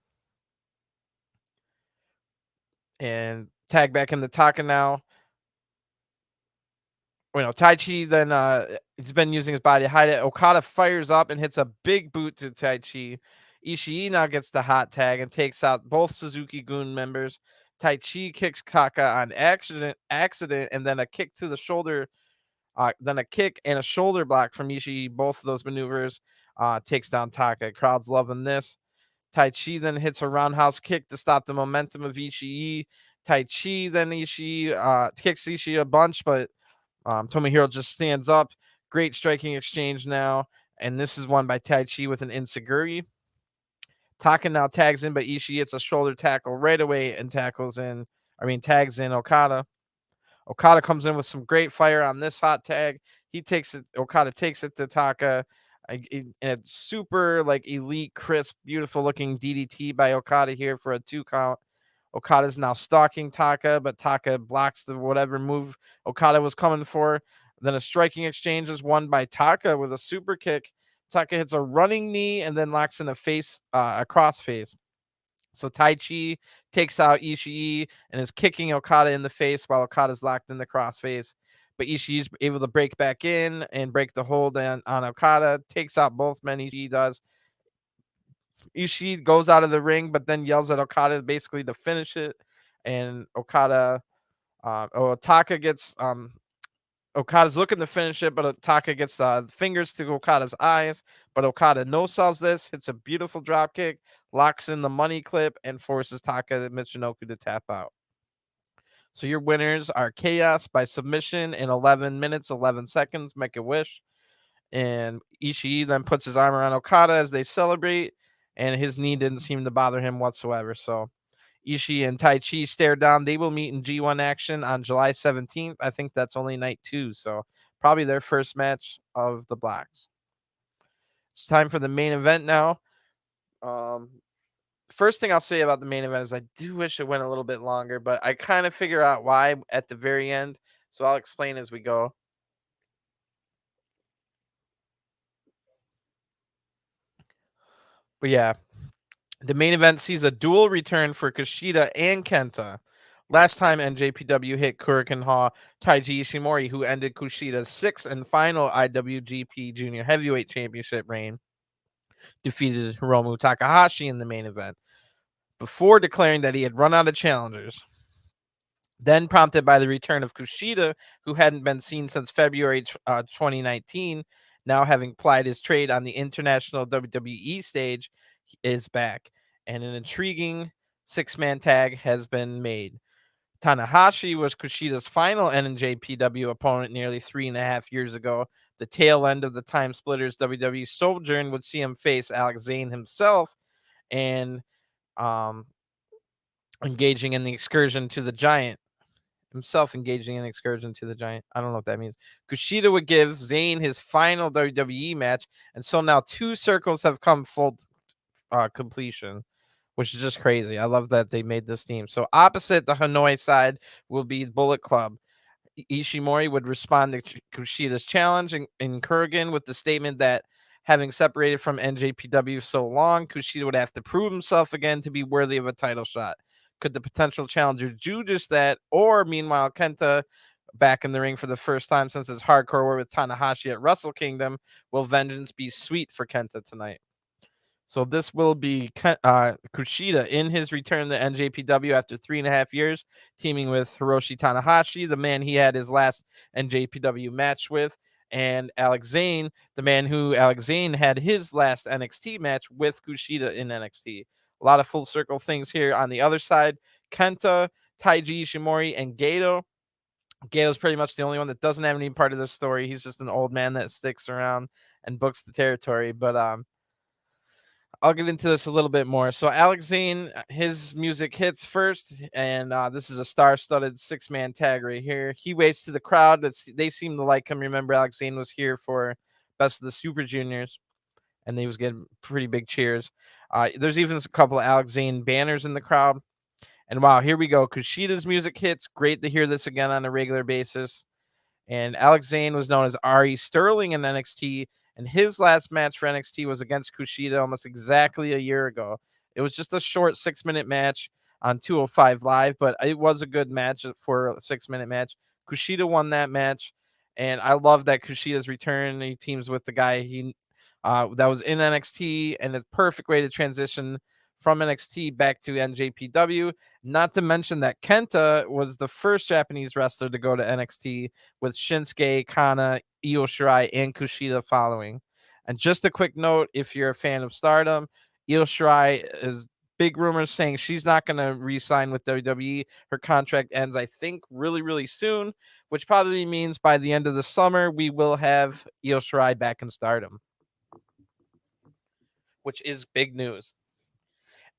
And tag back in the Taka now. Tai Chi then he's been using his body to hide it. Okada fires up and hits a big boot to Tai Chi. Ishii now gets the hot tag and takes out both Suzuki-gun members. Tai Chi kicks Taka on accident, and then a kick to the shoulder, then a kick and a shoulder block from Ishii. Both of those maneuvers takes down Taka. Crowd's loving this. Tai Chi then hits a roundhouse kick to stop the momentum of Ishii. Tai Chi then Ishii kicks Ishii a bunch, but Tomohiro just stands up. Great striking exchange now. And this is won by Tai Chi with an enziguri. Taka now tags in, but Ishii hits a shoulder tackle right away and tags in Okada. Okada comes in with some great fire on this hot tag. Okada takes it to Taka. And it's super like elite, crisp, beautiful looking DDT by Okada here for a 2 count. Okada's now stalking Taka, but Taka blocks the whatever move Okada was coming for. Then a striking exchange is won by Taka with a super kick. Taka hits a running knee and then locks in a cross face. So Taichi takes out Ishii and is kicking Okada in the face while Okada's locked in the crossface. But Ishii's able to break back in and break the hold on Okada, takes out both men. Ishii does. Ishii goes out of the ring, but then yells at Okada basically to finish it. And Taka gets Okada's looking to finish it, but Taka gets fingers to Okada's eyes. But Okada no-sells this, hits a beautiful drop kick, locks in the money clip, and forces Taka Michinoku to tap out. So your winners are Chaos by submission in 11 minutes, 11 seconds, Make a Wish. And Ishii then puts his arm around Okada as they celebrate, and his knee didn't seem to bother him whatsoever. So Ishii and Taichi stare down. They will meet in G1 action on July 17th. I think that's only night 2, so probably their first match of the Blacks. It's time for the main event now. First thing I'll say about the main event is I do wish it went a little bit longer, but I kind of figure out why at the very end, so I'll explain as we go. But yeah, the main event sees a dual return for Kushida and Kenta. Last time NJPW hit Kurikan Taiji Ishimori, who ended Kushida's 6th and final IWGP Junior Heavyweight Championship reign, defeated Hiromu Takahashi in the main event, before declaring that he had run out of challengers. Then, prompted by the return of Kushida, who hadn't been seen since February 2019, now having plied his trade on the international WWE stage, is back. And an intriguing 6-man tag has been made. Tanahashi was Kushida's final NJPW opponent nearly 3.5 years ago. The tail end of the Time Splitters WWE sojourn would see him face Alex Zane himself and engaging in the excursion to the Giant. Engaging in excursion to the Giant. I don't know what that means. Kushida would give Zayn his final WWE match, and so now 2 circles have come full completion, which is just crazy. I love that they made this team. So opposite the Hanoi side will be Bullet Club. Ishimori would respond to Kushida's challenge in Kurgan with the statement that having separated from NJPW so long, Kushida would have to prove himself again to be worthy of a title shot. Could the potential challenger do just that? Or meanwhile, Kenta, back in the ring for the first time since his hardcore war with Tanahashi at Wrestle Kingdom, will vengeance be sweet for Kenta tonight? So this will be Kushida in his return to NJPW after 3.5 years, teaming with Hiroshi Tanahashi, the man he had his last NJPW match with, and Alex Zane, the man who Alex Zane had his last NXT match with Kushida in NXT. A lot of full circle things here on the other side. Kenta, Taiji Ishimori, and Gato. Gato's pretty much the only one that doesn't have any part of this story. He's just an old man that sticks around and books the territory. But I'll get into this a little bit more. So Alex Zane, his music hits first, and this is a star-studded 6-man tag right here. He waves to the crowd. They seem to like him. Remember, Alex Zane was here for Best of the Super Juniors, and they was getting pretty big cheers. There's even a couple of Alex Zane banners in the crowd. And wow, here we go. Kushida's music hits. Great to hear this again on a regular basis. And Alex Zane was known as Ari Sterling in NXT, and his last match for NXT was against Kushida almost exactly a year ago. It was just a short 6-minute match on 205 Live, but it was a good match for a 6-minute match. Kushida won that match, and I love that Kushida's return. He teams with the guy that was in NXT, and it's a perfect way to transition from NXT back to NJPW. Not to mention that Kenta was the first Japanese wrestler to go to NXT, with Shinsuke, Kana, Io Shirai, and Kushida following. And just a quick note, if you're a fan of Stardom, Io Shirai is big rumors saying she's not going to re-sign with WWE. Her contract ends, I think, really, really soon, which probably means by the end of the summer, we will have Io Shirai back in Stardom, which is big news.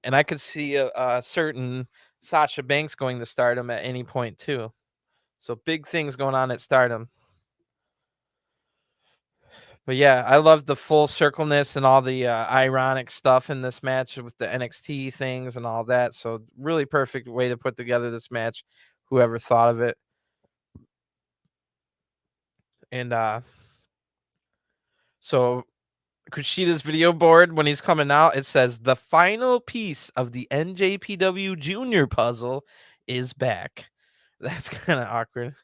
And I could see a certain Sasha Banks going to Stardom at any point too. So big things going on at Stardom. But yeah, I love the full circleness and all the ironic stuff in this match with the NXT things and all that. So really perfect way to put together this match. Whoever thought of it. And so Kushida's video board, when he's coming out, it says the final piece of the NJPW Junior puzzle is back. That's kind of awkward.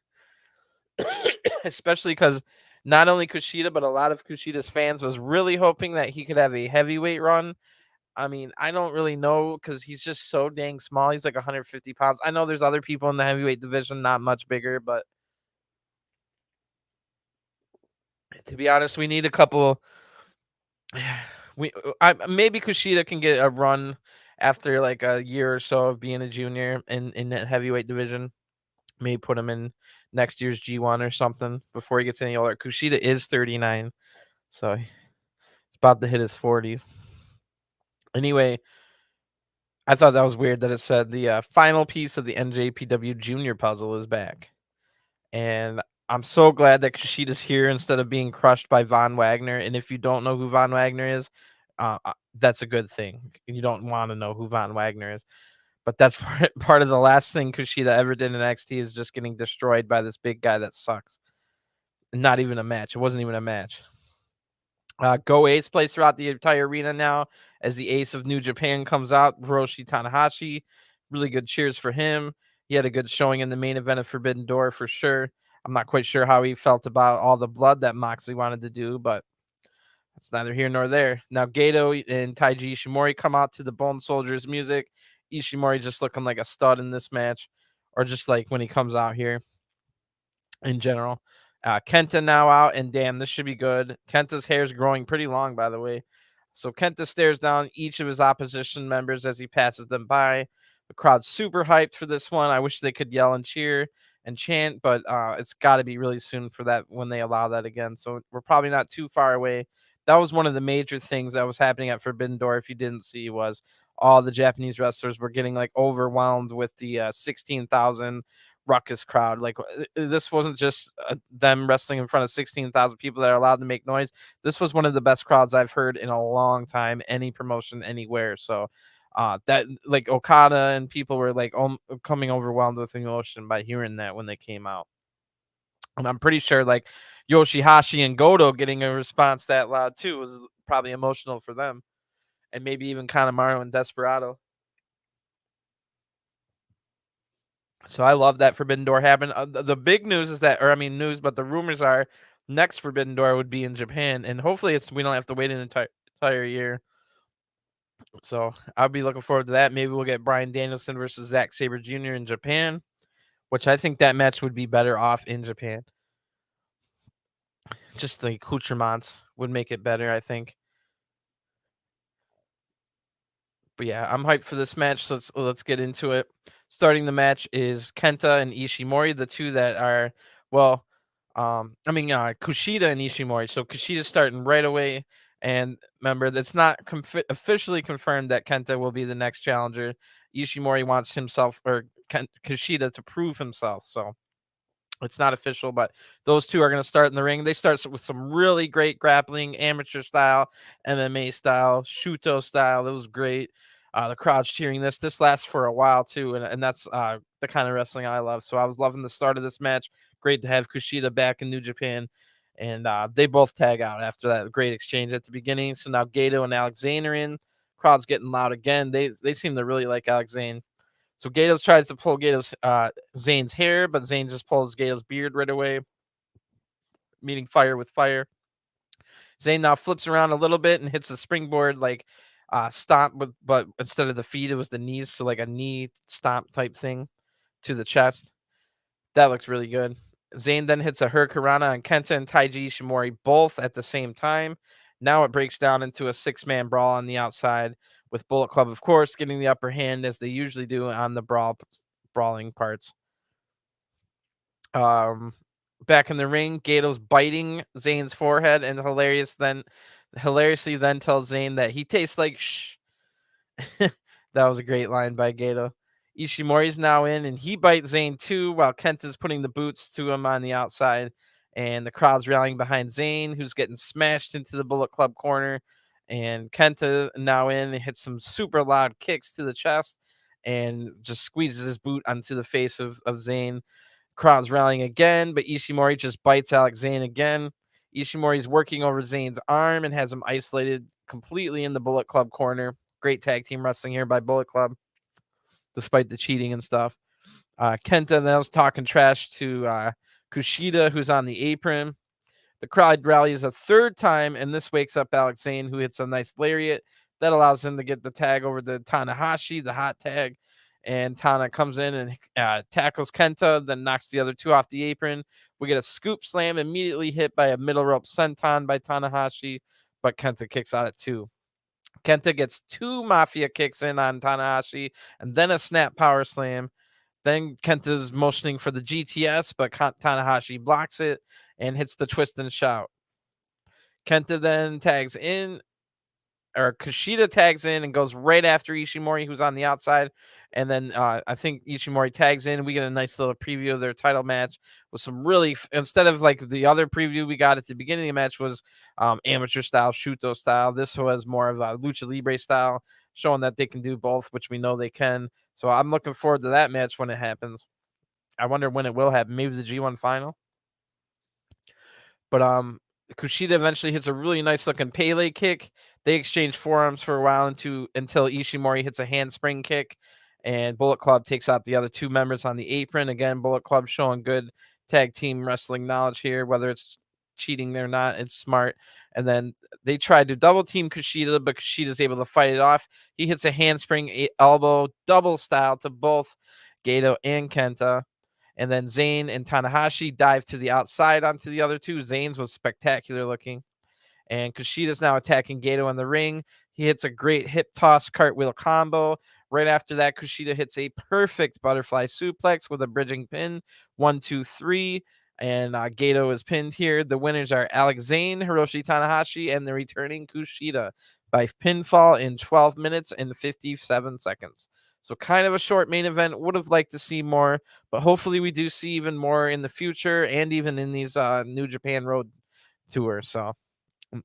Especially because not only Kushida, but a lot of Kushida's fans was really hoping that he could have a heavyweight run. I mean, I don't really know because he's just so dang small. He's like 150 pounds. I know there's other people in the heavyweight division not much bigger, but to be honest, we need a couple. Maybe Kushida can get a run after like a year or so of being a junior in that heavyweight division. Maybe put him in next year's G1 or something before he gets any older. Kushida is 39, so he's about to hit his 40s. Anyway, I thought that was weird that it said the final piece of the NJPW Junior puzzle is back. And I'm so glad that Kushida's here instead of being crushed by Von Wagner. And if you don't know who Von Wagner is, that's a good thing. You don't want to know who Von Wagner is. But that's part of the last thing Kushida ever did in NXT is just getting destroyed by this big guy that sucks. Not even a match. It wasn't even a match. Go Ace plays throughout the entire arena now as the ace of New Japan comes out. Hiroshi Tanahashi. Really good cheers for him. He had a good showing in the main event of Forbidden Door for sure. I'm not quite sure how he felt about all the blood that Moxley wanted to do, but it's neither here nor there. Now Gato and Taiji Ishimori come out to the Bone Soldiers music. Ishimori just looking like a stud in this match, or just like when he comes out here in general. Kenta now out, and damn, this should be good. Kenta's hair is growing pretty long, by the way. So Kenta stares down each of his opposition members as he passes them by. The crowd's super hyped for this one. I wish they could yell and cheer and chant, but it's got to be really soon for that when they allow that again. So we're probably not too far away. That was one of the major things that was happening at Forbidden Door. If you didn't see, was all the Japanese wrestlers were getting like overwhelmed with the 16,000 ruckus crowd. Like this wasn't just them wrestling in front of 16,000 people that are allowed to make noise. This was one of the best crowds I've heard in a long time, any promotion anywhere. So that like Okada and people were like coming overwhelmed with emotion by hearing that when they came out. And I'm pretty sure like YOSHI-HASHI and Goto getting a response that loud too was probably emotional for them. And maybe even Kanemaru and Desperado. So I love that Forbidden Door happened. The big news is that, or I mean news, but the rumors are next Forbidden Door would be in Japan, and hopefully we don't have to wait an entire year. So I'll be looking forward to that. Maybe we'll get Bryan Danielson versus Zack Sabre Jr. in Japan, which I think that match would be better off in Japan. Just the accoutrements would make it better, I think. But yeah, I'm hyped for this match. So let's get into it. Starting the match is Kenta and Ishimori, the two that are Kushida and Ishimori. So Kushida's starting right away, and remember that's not officially confirmed that Kenta will be the next challenger. Ishimori wants himself or Kushida to prove himself. So it's not official, but those two are going to start in the ring. They start with some really great grappling, amateur style, MMA style, Shuto style. It was great. The crowd's cheering this. This lasts for a while too, and that's the kind of wrestling I love. So I was loving the start of this match. Great to have Kushida back in New Japan, and they both tag out after that great exchange at the beginning. So now Gato and Alex Zane are in. Crowd's getting loud again. They seem to really like Alex Zane. So Gatos tries to pull Zane's hair, but Zane just pulls Gatos' beard right away, meeting fire with fire. Zane now flips around a little bit and hits a springboard stomp but instead of the feet, it was the knees, so like a knee stomp type thing to the chest. That looks really good. Zane then hits a Hurricanrana on Kenta and Taiji Ishimori both at the same time. Now it breaks down into a 6-man brawl on the outside, with Bullet Club, of course, getting the upper hand as they usually do on the brawling parts. Back in the ring, Gato's biting Zane's forehead and hilariously then tells Zane that he tastes like shh. That was a great line by Gato. Ishimori's now in, and he bites Zayn too, while Kenta's putting the boots to him on the outside. And the crowd's rallying behind Zayn, who's getting smashed into the Bullet Club corner. And Kenta now in and hits some super loud kicks to the chest and just squeezes his boot onto the face of Zayn. Crowd's rallying again, but Ishimori just bites Alex Zayn again. Ishimori's working over Zayn's arm and has him isolated completely in the Bullet Club corner. Great tag team wrestling here by Bullet Club, despite the cheating and stuff. Kenta then was talking trash to Kushida, who's on the apron. The crowd rallies a third time, and this wakes up Alex Zane, who hits a nice lariat that allows him to get the tag over to Tanahashi, the hot tag. And Tana comes in and tackles Kenta, then knocks the other two off the apron. We get a scoop slam immediately hit by a middle rope senton by Tanahashi, but Kenta kicks out at two. Kenta gets two Mafia kicks in on Tanahashi and then a snap power slam. Then Kenta's motioning for the GTS, but Tanahashi blocks it and hits the twist and shout. Kenta then tags in, or Kushida tags in and goes right after Ishimori, who's on the outside. And then I think Ishimori tags in. We get a nice little preview of their title match with some really, instead of like the other preview we got at the beginning of the match was amateur style, Shuto style. This was more of a Lucha Libre style, showing that they can do both, which we know they can. So I'm looking forward to that match when it happens. I wonder when it will happen. Maybe the G1 final. But Kushida eventually hits a really nice looking Pele kick. They exchange forearms for a while until Ishimori hits a handspring kick, and Bullet Club takes out the other two members on the apron. Again, Bullet Club showing good tag team wrestling knowledge here, whether it's cheating or not, it's smart. And then they tried to double team Kushida, but Kushida's able to fight it off. He hits a handspring elbow double style to both Gato and Kenta. And then Zayn and Tanahashi dive to the outside onto the other two. Zayn's was spectacular looking. And Kushida's now attacking Gato in the ring. He hits a great hip toss cartwheel combo. Right after that, Kushida hits a perfect butterfly suplex with a bridging pin. 1, 2, 3. And Gato is pinned here. The winners are Alex Zane, Hiroshi Tanahashi, and the returning Kushida by pinfall in 12 minutes and 57 seconds. So kind of a short main event. Would have liked to see more, but hopefully we do see even more in the future and even in these New Japan Road tours. So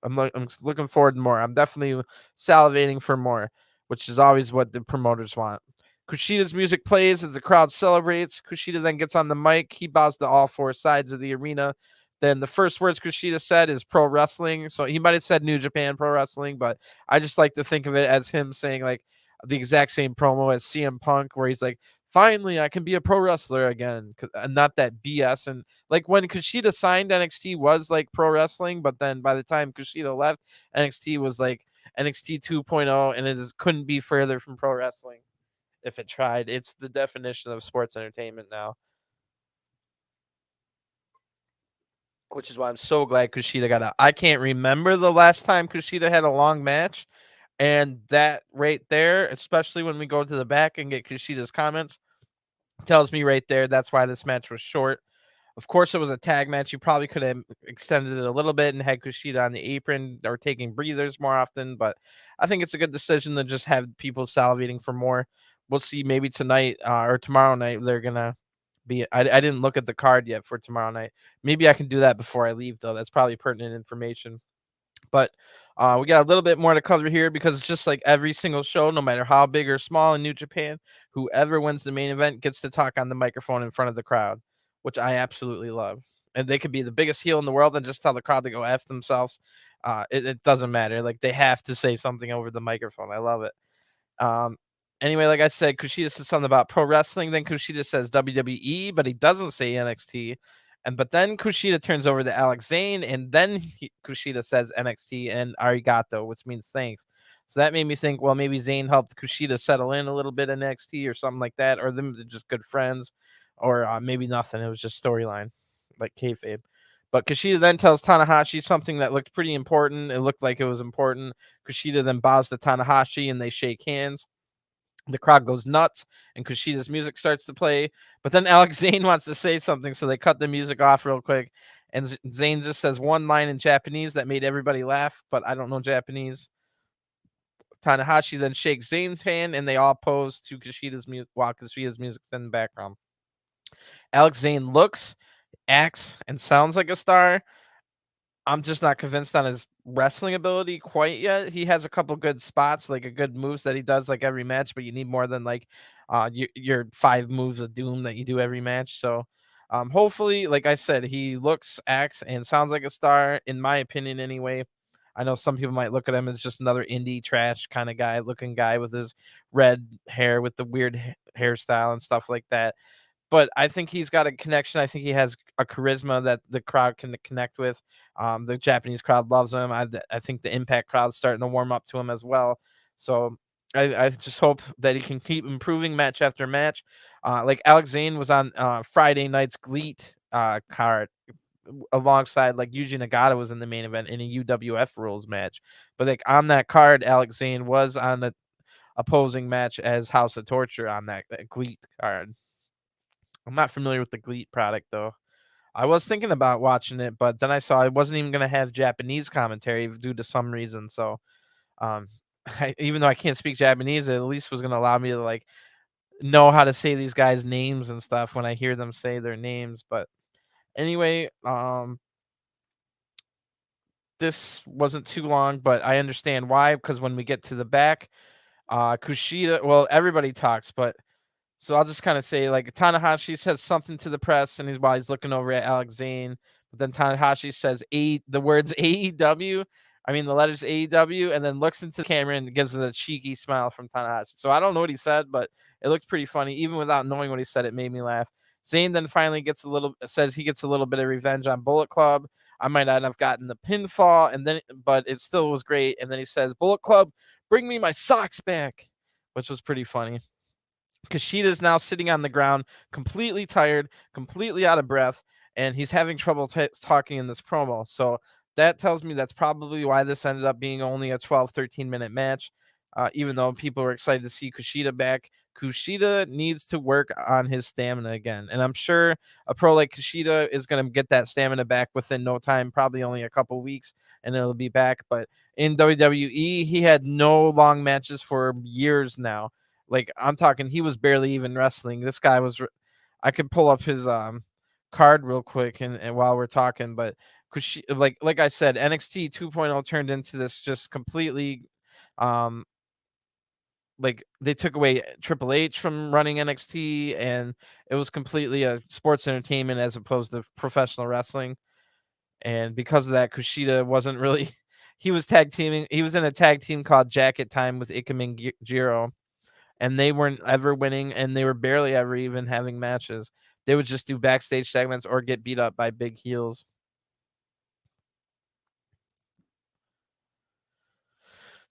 I'm looking forward to more. I'm definitely salivating for more, which is always what the promoters want. Kushida's music plays as the crowd celebrates. Kushida then gets on the mic. He bows to all four sides of the arena. Then the first words Kushida said is pro wrestling. So he might have said New Japan Pro Wrestling, but I just like to think of it as him saying like the exact same promo as CM Punk, where he's like, finally, I can be a pro wrestler again, and not that BS. And like when Kushida signed, NXT was like pro wrestling, but then by the time Kushida left, NXT was like NXT 2.0, and couldn't be further from pro wrestling if it tried. It's the definition of sports entertainment now, which is why I'm so glad Kushida got out. I can't remember the last time Kushida had a long match, and that right there, especially when we go to the back and get Kushida's comments, tells me right there that's why this match was short. Of course, it was a tag match. You probably could have extended it a little bit and had Kushida on the apron or taking breathers more often, but I think it's a good decision to just have people salivating for more. We'll see maybe tonight or tomorrow night they're going to be. I didn't look at the card yet for tomorrow night. Maybe I can do that before I leave, though. That's probably pertinent information. But we got a little bit more to cover here because it's just like every single show, no matter how big or small in New Japan, whoever wins the main event gets to talk on the microphone in front of the crowd, which I absolutely love. And they could be the biggest heel in the world and just tell the crowd to go F themselves. It doesn't matter. Like they have to say something over the microphone. I love it. Anyway, like I said, Kushida says something about pro wrestling. Then Kushida says WWE, but he doesn't say NXT. But then Kushida turns over to Alex Zane, and then Kushida says NXT and arigato, which means thanks. So that made me think, well, maybe Zane helped Kushida settle in a little bit in NXT or something like that, or them just good friends, or maybe nothing. It was just storyline, like kayfabe. But Kushida then tells Tanahashi something that looked pretty important. It looked like it was important. Kushida then bows to Tanahashi, and they shake hands. The crowd goes nuts, and Kushida's music starts to play. But then Alex Zane wants to say something, so they cut the music off real quick. And Zane just says one line in Japanese that made everybody laugh, but I don't know Japanese. Tanahashi then shakes Zayn's hand, and they all pose to Kushida's music while Kushida's music's in the background. Alex Zayne looks, acts, and sounds like a star. I'm just not convinced on his wrestling ability quite yet. He has a couple good spots, like a good moves that he does like every match, but you need more than like your 5 moves of doom that you do every match. So hopefully, like I said, he looks, acts, and sounds like a star, in my opinion anyway. I know some people might look at him as just another indie trash kind of guy looking guy with his red hair with the weird hairstyle and stuff like that, but I think he's got a connection. I think he has a charisma that the crowd can connect with. The Japanese crowd loves him. I think the Impact crowd's starting to warm up to him as well. So I just hope that he can keep improving match after match. Like Alex Zayne was on Friday night's GLEAT card alongside like Yuji Nagata was in the main event in a UWF rules match. But like on that card, Alex Zayne was on the opposing match as House of Torture on that GLEAT card. I'm not familiar with the GLEAT product though. I was thinking about watching it, but then I saw it wasn't even going to have Japanese commentary due to some reason. So, um, even though I can't speak Japanese, it at least was going to allow me to like know how to say these guys' names and stuff when I hear them say their names. But anyway, this wasn't too long, but I understand why, because when we get to the back, Kushida, well, everybody talks, but so I'll just kind of say like Tanahashi says something to the press, and while he's looking over at Alex Zayne, but then Tanahashi says the words AEW, I mean the letters AEW, and then looks into the camera and gives it a cheeky smile from Tanahashi. So I don't know what he said, but it looked pretty funny. Even without knowing what he said, it made me laugh. Zayne then finally says he gets a little bit of revenge on Bullet Club. I might not have gotten the pinfall, but it still was great. And then he says, Bullet Club, bring me my socks back, which was pretty funny. Kushida's now sitting on the ground, completely tired, completely out of breath, and he's having trouble talking in this promo. So that tells me that's probably why this ended up being only a 12, 13-minute match. Even though people were excited to see Kushida back, Kushida needs to work on his stamina again. And I'm sure a pro like Kushida is going to get that stamina back within no time, probably only a couple weeks, and it'll be back. But in WWE, he had no long matches for years now. Like I'm talking, he was barely even wrestling. This guy was. I could pull up his card real quick and while we're talking, but like I said, NXT 2.0 turned into this just completely, like they took away Triple H from running NXT, and it was completely a sports entertainment as opposed to professional wrestling. And because of that, Kushida wasn't really. He was tag teaming. He was in a tag team called Jacket Time with Ikemen Jiro, and they weren't ever winning, and they were barely ever even having matches. They would just do backstage segments or get beat up by big heels.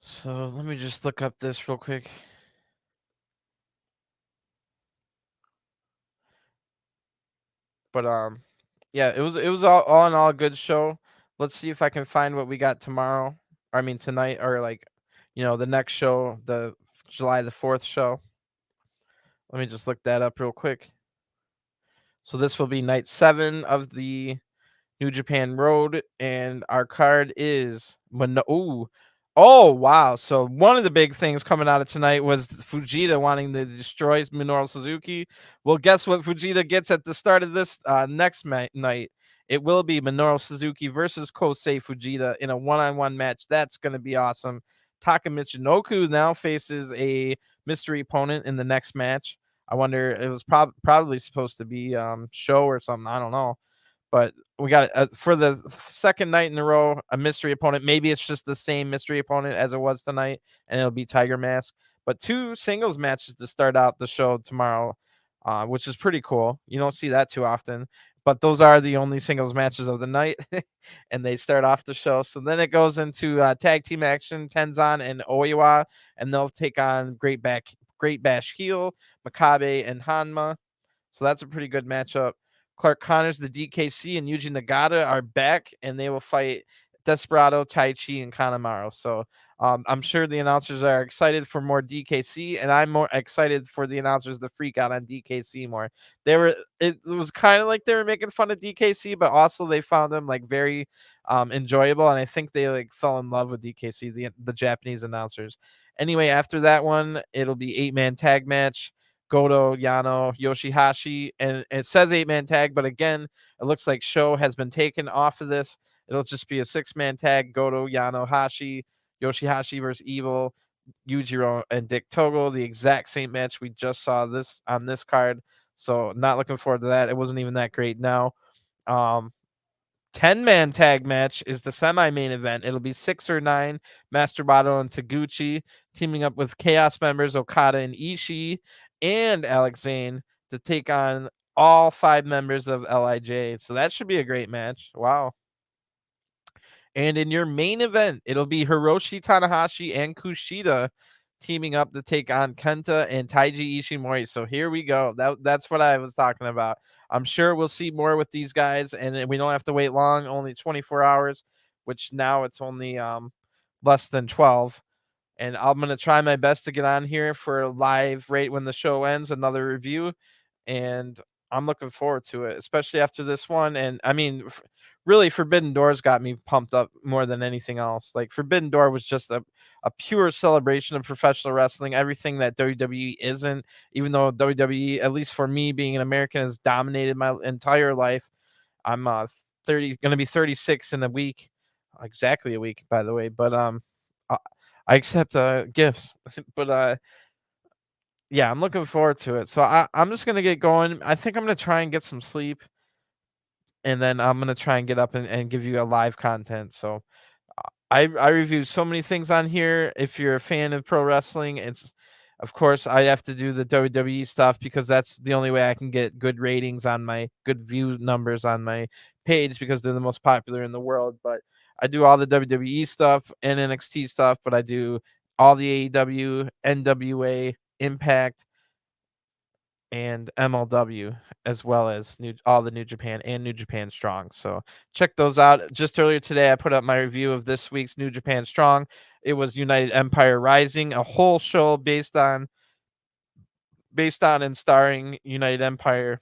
So let me just look up this real quick. But yeah, it was all in all a good show. Let's see if I can find what we got tomorrow. I mean tonight, or like, the next show, the July the 4th show. Let me just look that up real quick. So this will be night 7 of the New Japan Road, and our card is Ooh. Oh wow! So one of the big things coming out of tonight was Fujita wanting to destroy Minoru Suzuki. Well, guess what Fujita gets at the start of this next night? It will be Minoru Suzuki versus Kosei Fujita in a one-on-one match. That's going to be awesome. Taka Michinoku now faces a mystery opponent in the next match. I wonder, it was probably supposed to be Show or something. I don't know. But we got for the second night in a row, a mystery opponent. Maybe it's just the same mystery opponent as it was tonight, and it'll be Tiger Mask. But 2 singles matches to start out the show tomorrow, which is pretty cool. You don't see that too often. But those are the only singles matches of the night, and they start off the show. So then it goes into tag team action, Tenzan and Oiwa, and they'll take on Great Bash Heel, Makabe, and Honma. So that's a pretty good matchup. Clark Connors, the DKC, and Yuji Nagata are back, and they will fight Desperado, Taichi, and Kanemaru. So I'm sure the announcers are excited for more DKC, and I'm more excited for the announcers to freak out on DKC more. It was kind of like they were making fun of DKC, but also they found them like very enjoyable, and I think they like fell in love with DKC, the Japanese announcers. Anyway, after that one, it'll be 8-man tag match. Goto, Yano, YOSHI-HASHI, and it says 8-man tag, but again, it looks like Show has been taken off of this. It'll just be a 6-man tag: Goto, Yano, Hashi, YOSHI-HASHI versus Evil, Yujiro, and Dick Togo. The exact same match we just saw this on this card. So not looking forward to that. It wasn't even that great. Now, 10-man tag match is the semi-main event. It'll be 6 or 9. Master Wato and Taguchi teaming up with Chaos members Okada and Ishii and Alex Zane to take on all 5 members of LIJ. So that should be a great match. Wow. And in your main event, it'll be Hiroshi Tanahashi and Kushida teaming up to take on Kenta and Taiji Ishimori. So here we go. That's what I was talking about. I'm sure we'll see more with these guys, and we don't have to wait long, only 24 hours, which now it's only less than 12. And I'm going to try my best to get on here for a live right when the show ends, another review. And I'm looking forward to it, especially after this one. And I mean, really, Forbidden Doors got me pumped up more than anything else. Like, Forbidden Door was just a pure celebration of professional wrestling, everything that WWE isn't, even though WWE, at least for me being an American, has dominated my entire life. I'm 30, going to be 36 in a week, exactly a week, by the way. But I I accept gifts, but yeah, I'm looking forward to it. So I'm just gonna get going. I think I'm gonna try and get some sleep, and then I'm gonna try and get up and give you a live content. So I reviewed so many things on here. If you're a fan of pro wrestling, it's of course I have to do the WWE stuff because that's the only way I can get good ratings on my good view numbers on my page because they're the most popular in the world. But I do all the WWE stuff and NXT stuff, but I do all the AEW, NWA, Impact, and MLW, as well as all the New Japan and New Japan Strong. So check those out. Just earlier today, I put up my review of this week's New Japan Strong. It was United Empire Rising, a whole show based on and starring United Empire.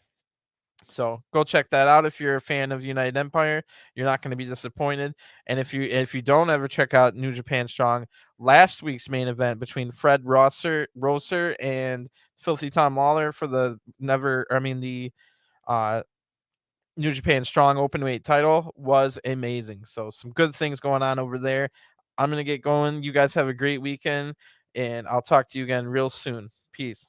So go check that out if you're a fan of United Empire. You're not going to be disappointed. And if you don't ever check out New Japan Strong, last week's main event between Fred Rosser and Filthy Tom Lawler for the uh, New Japan Strong Openweight title was amazing. So some good things going on over there. I'm going to get going. You guys have a great weekend, and I'll talk to you again real soon. Peace.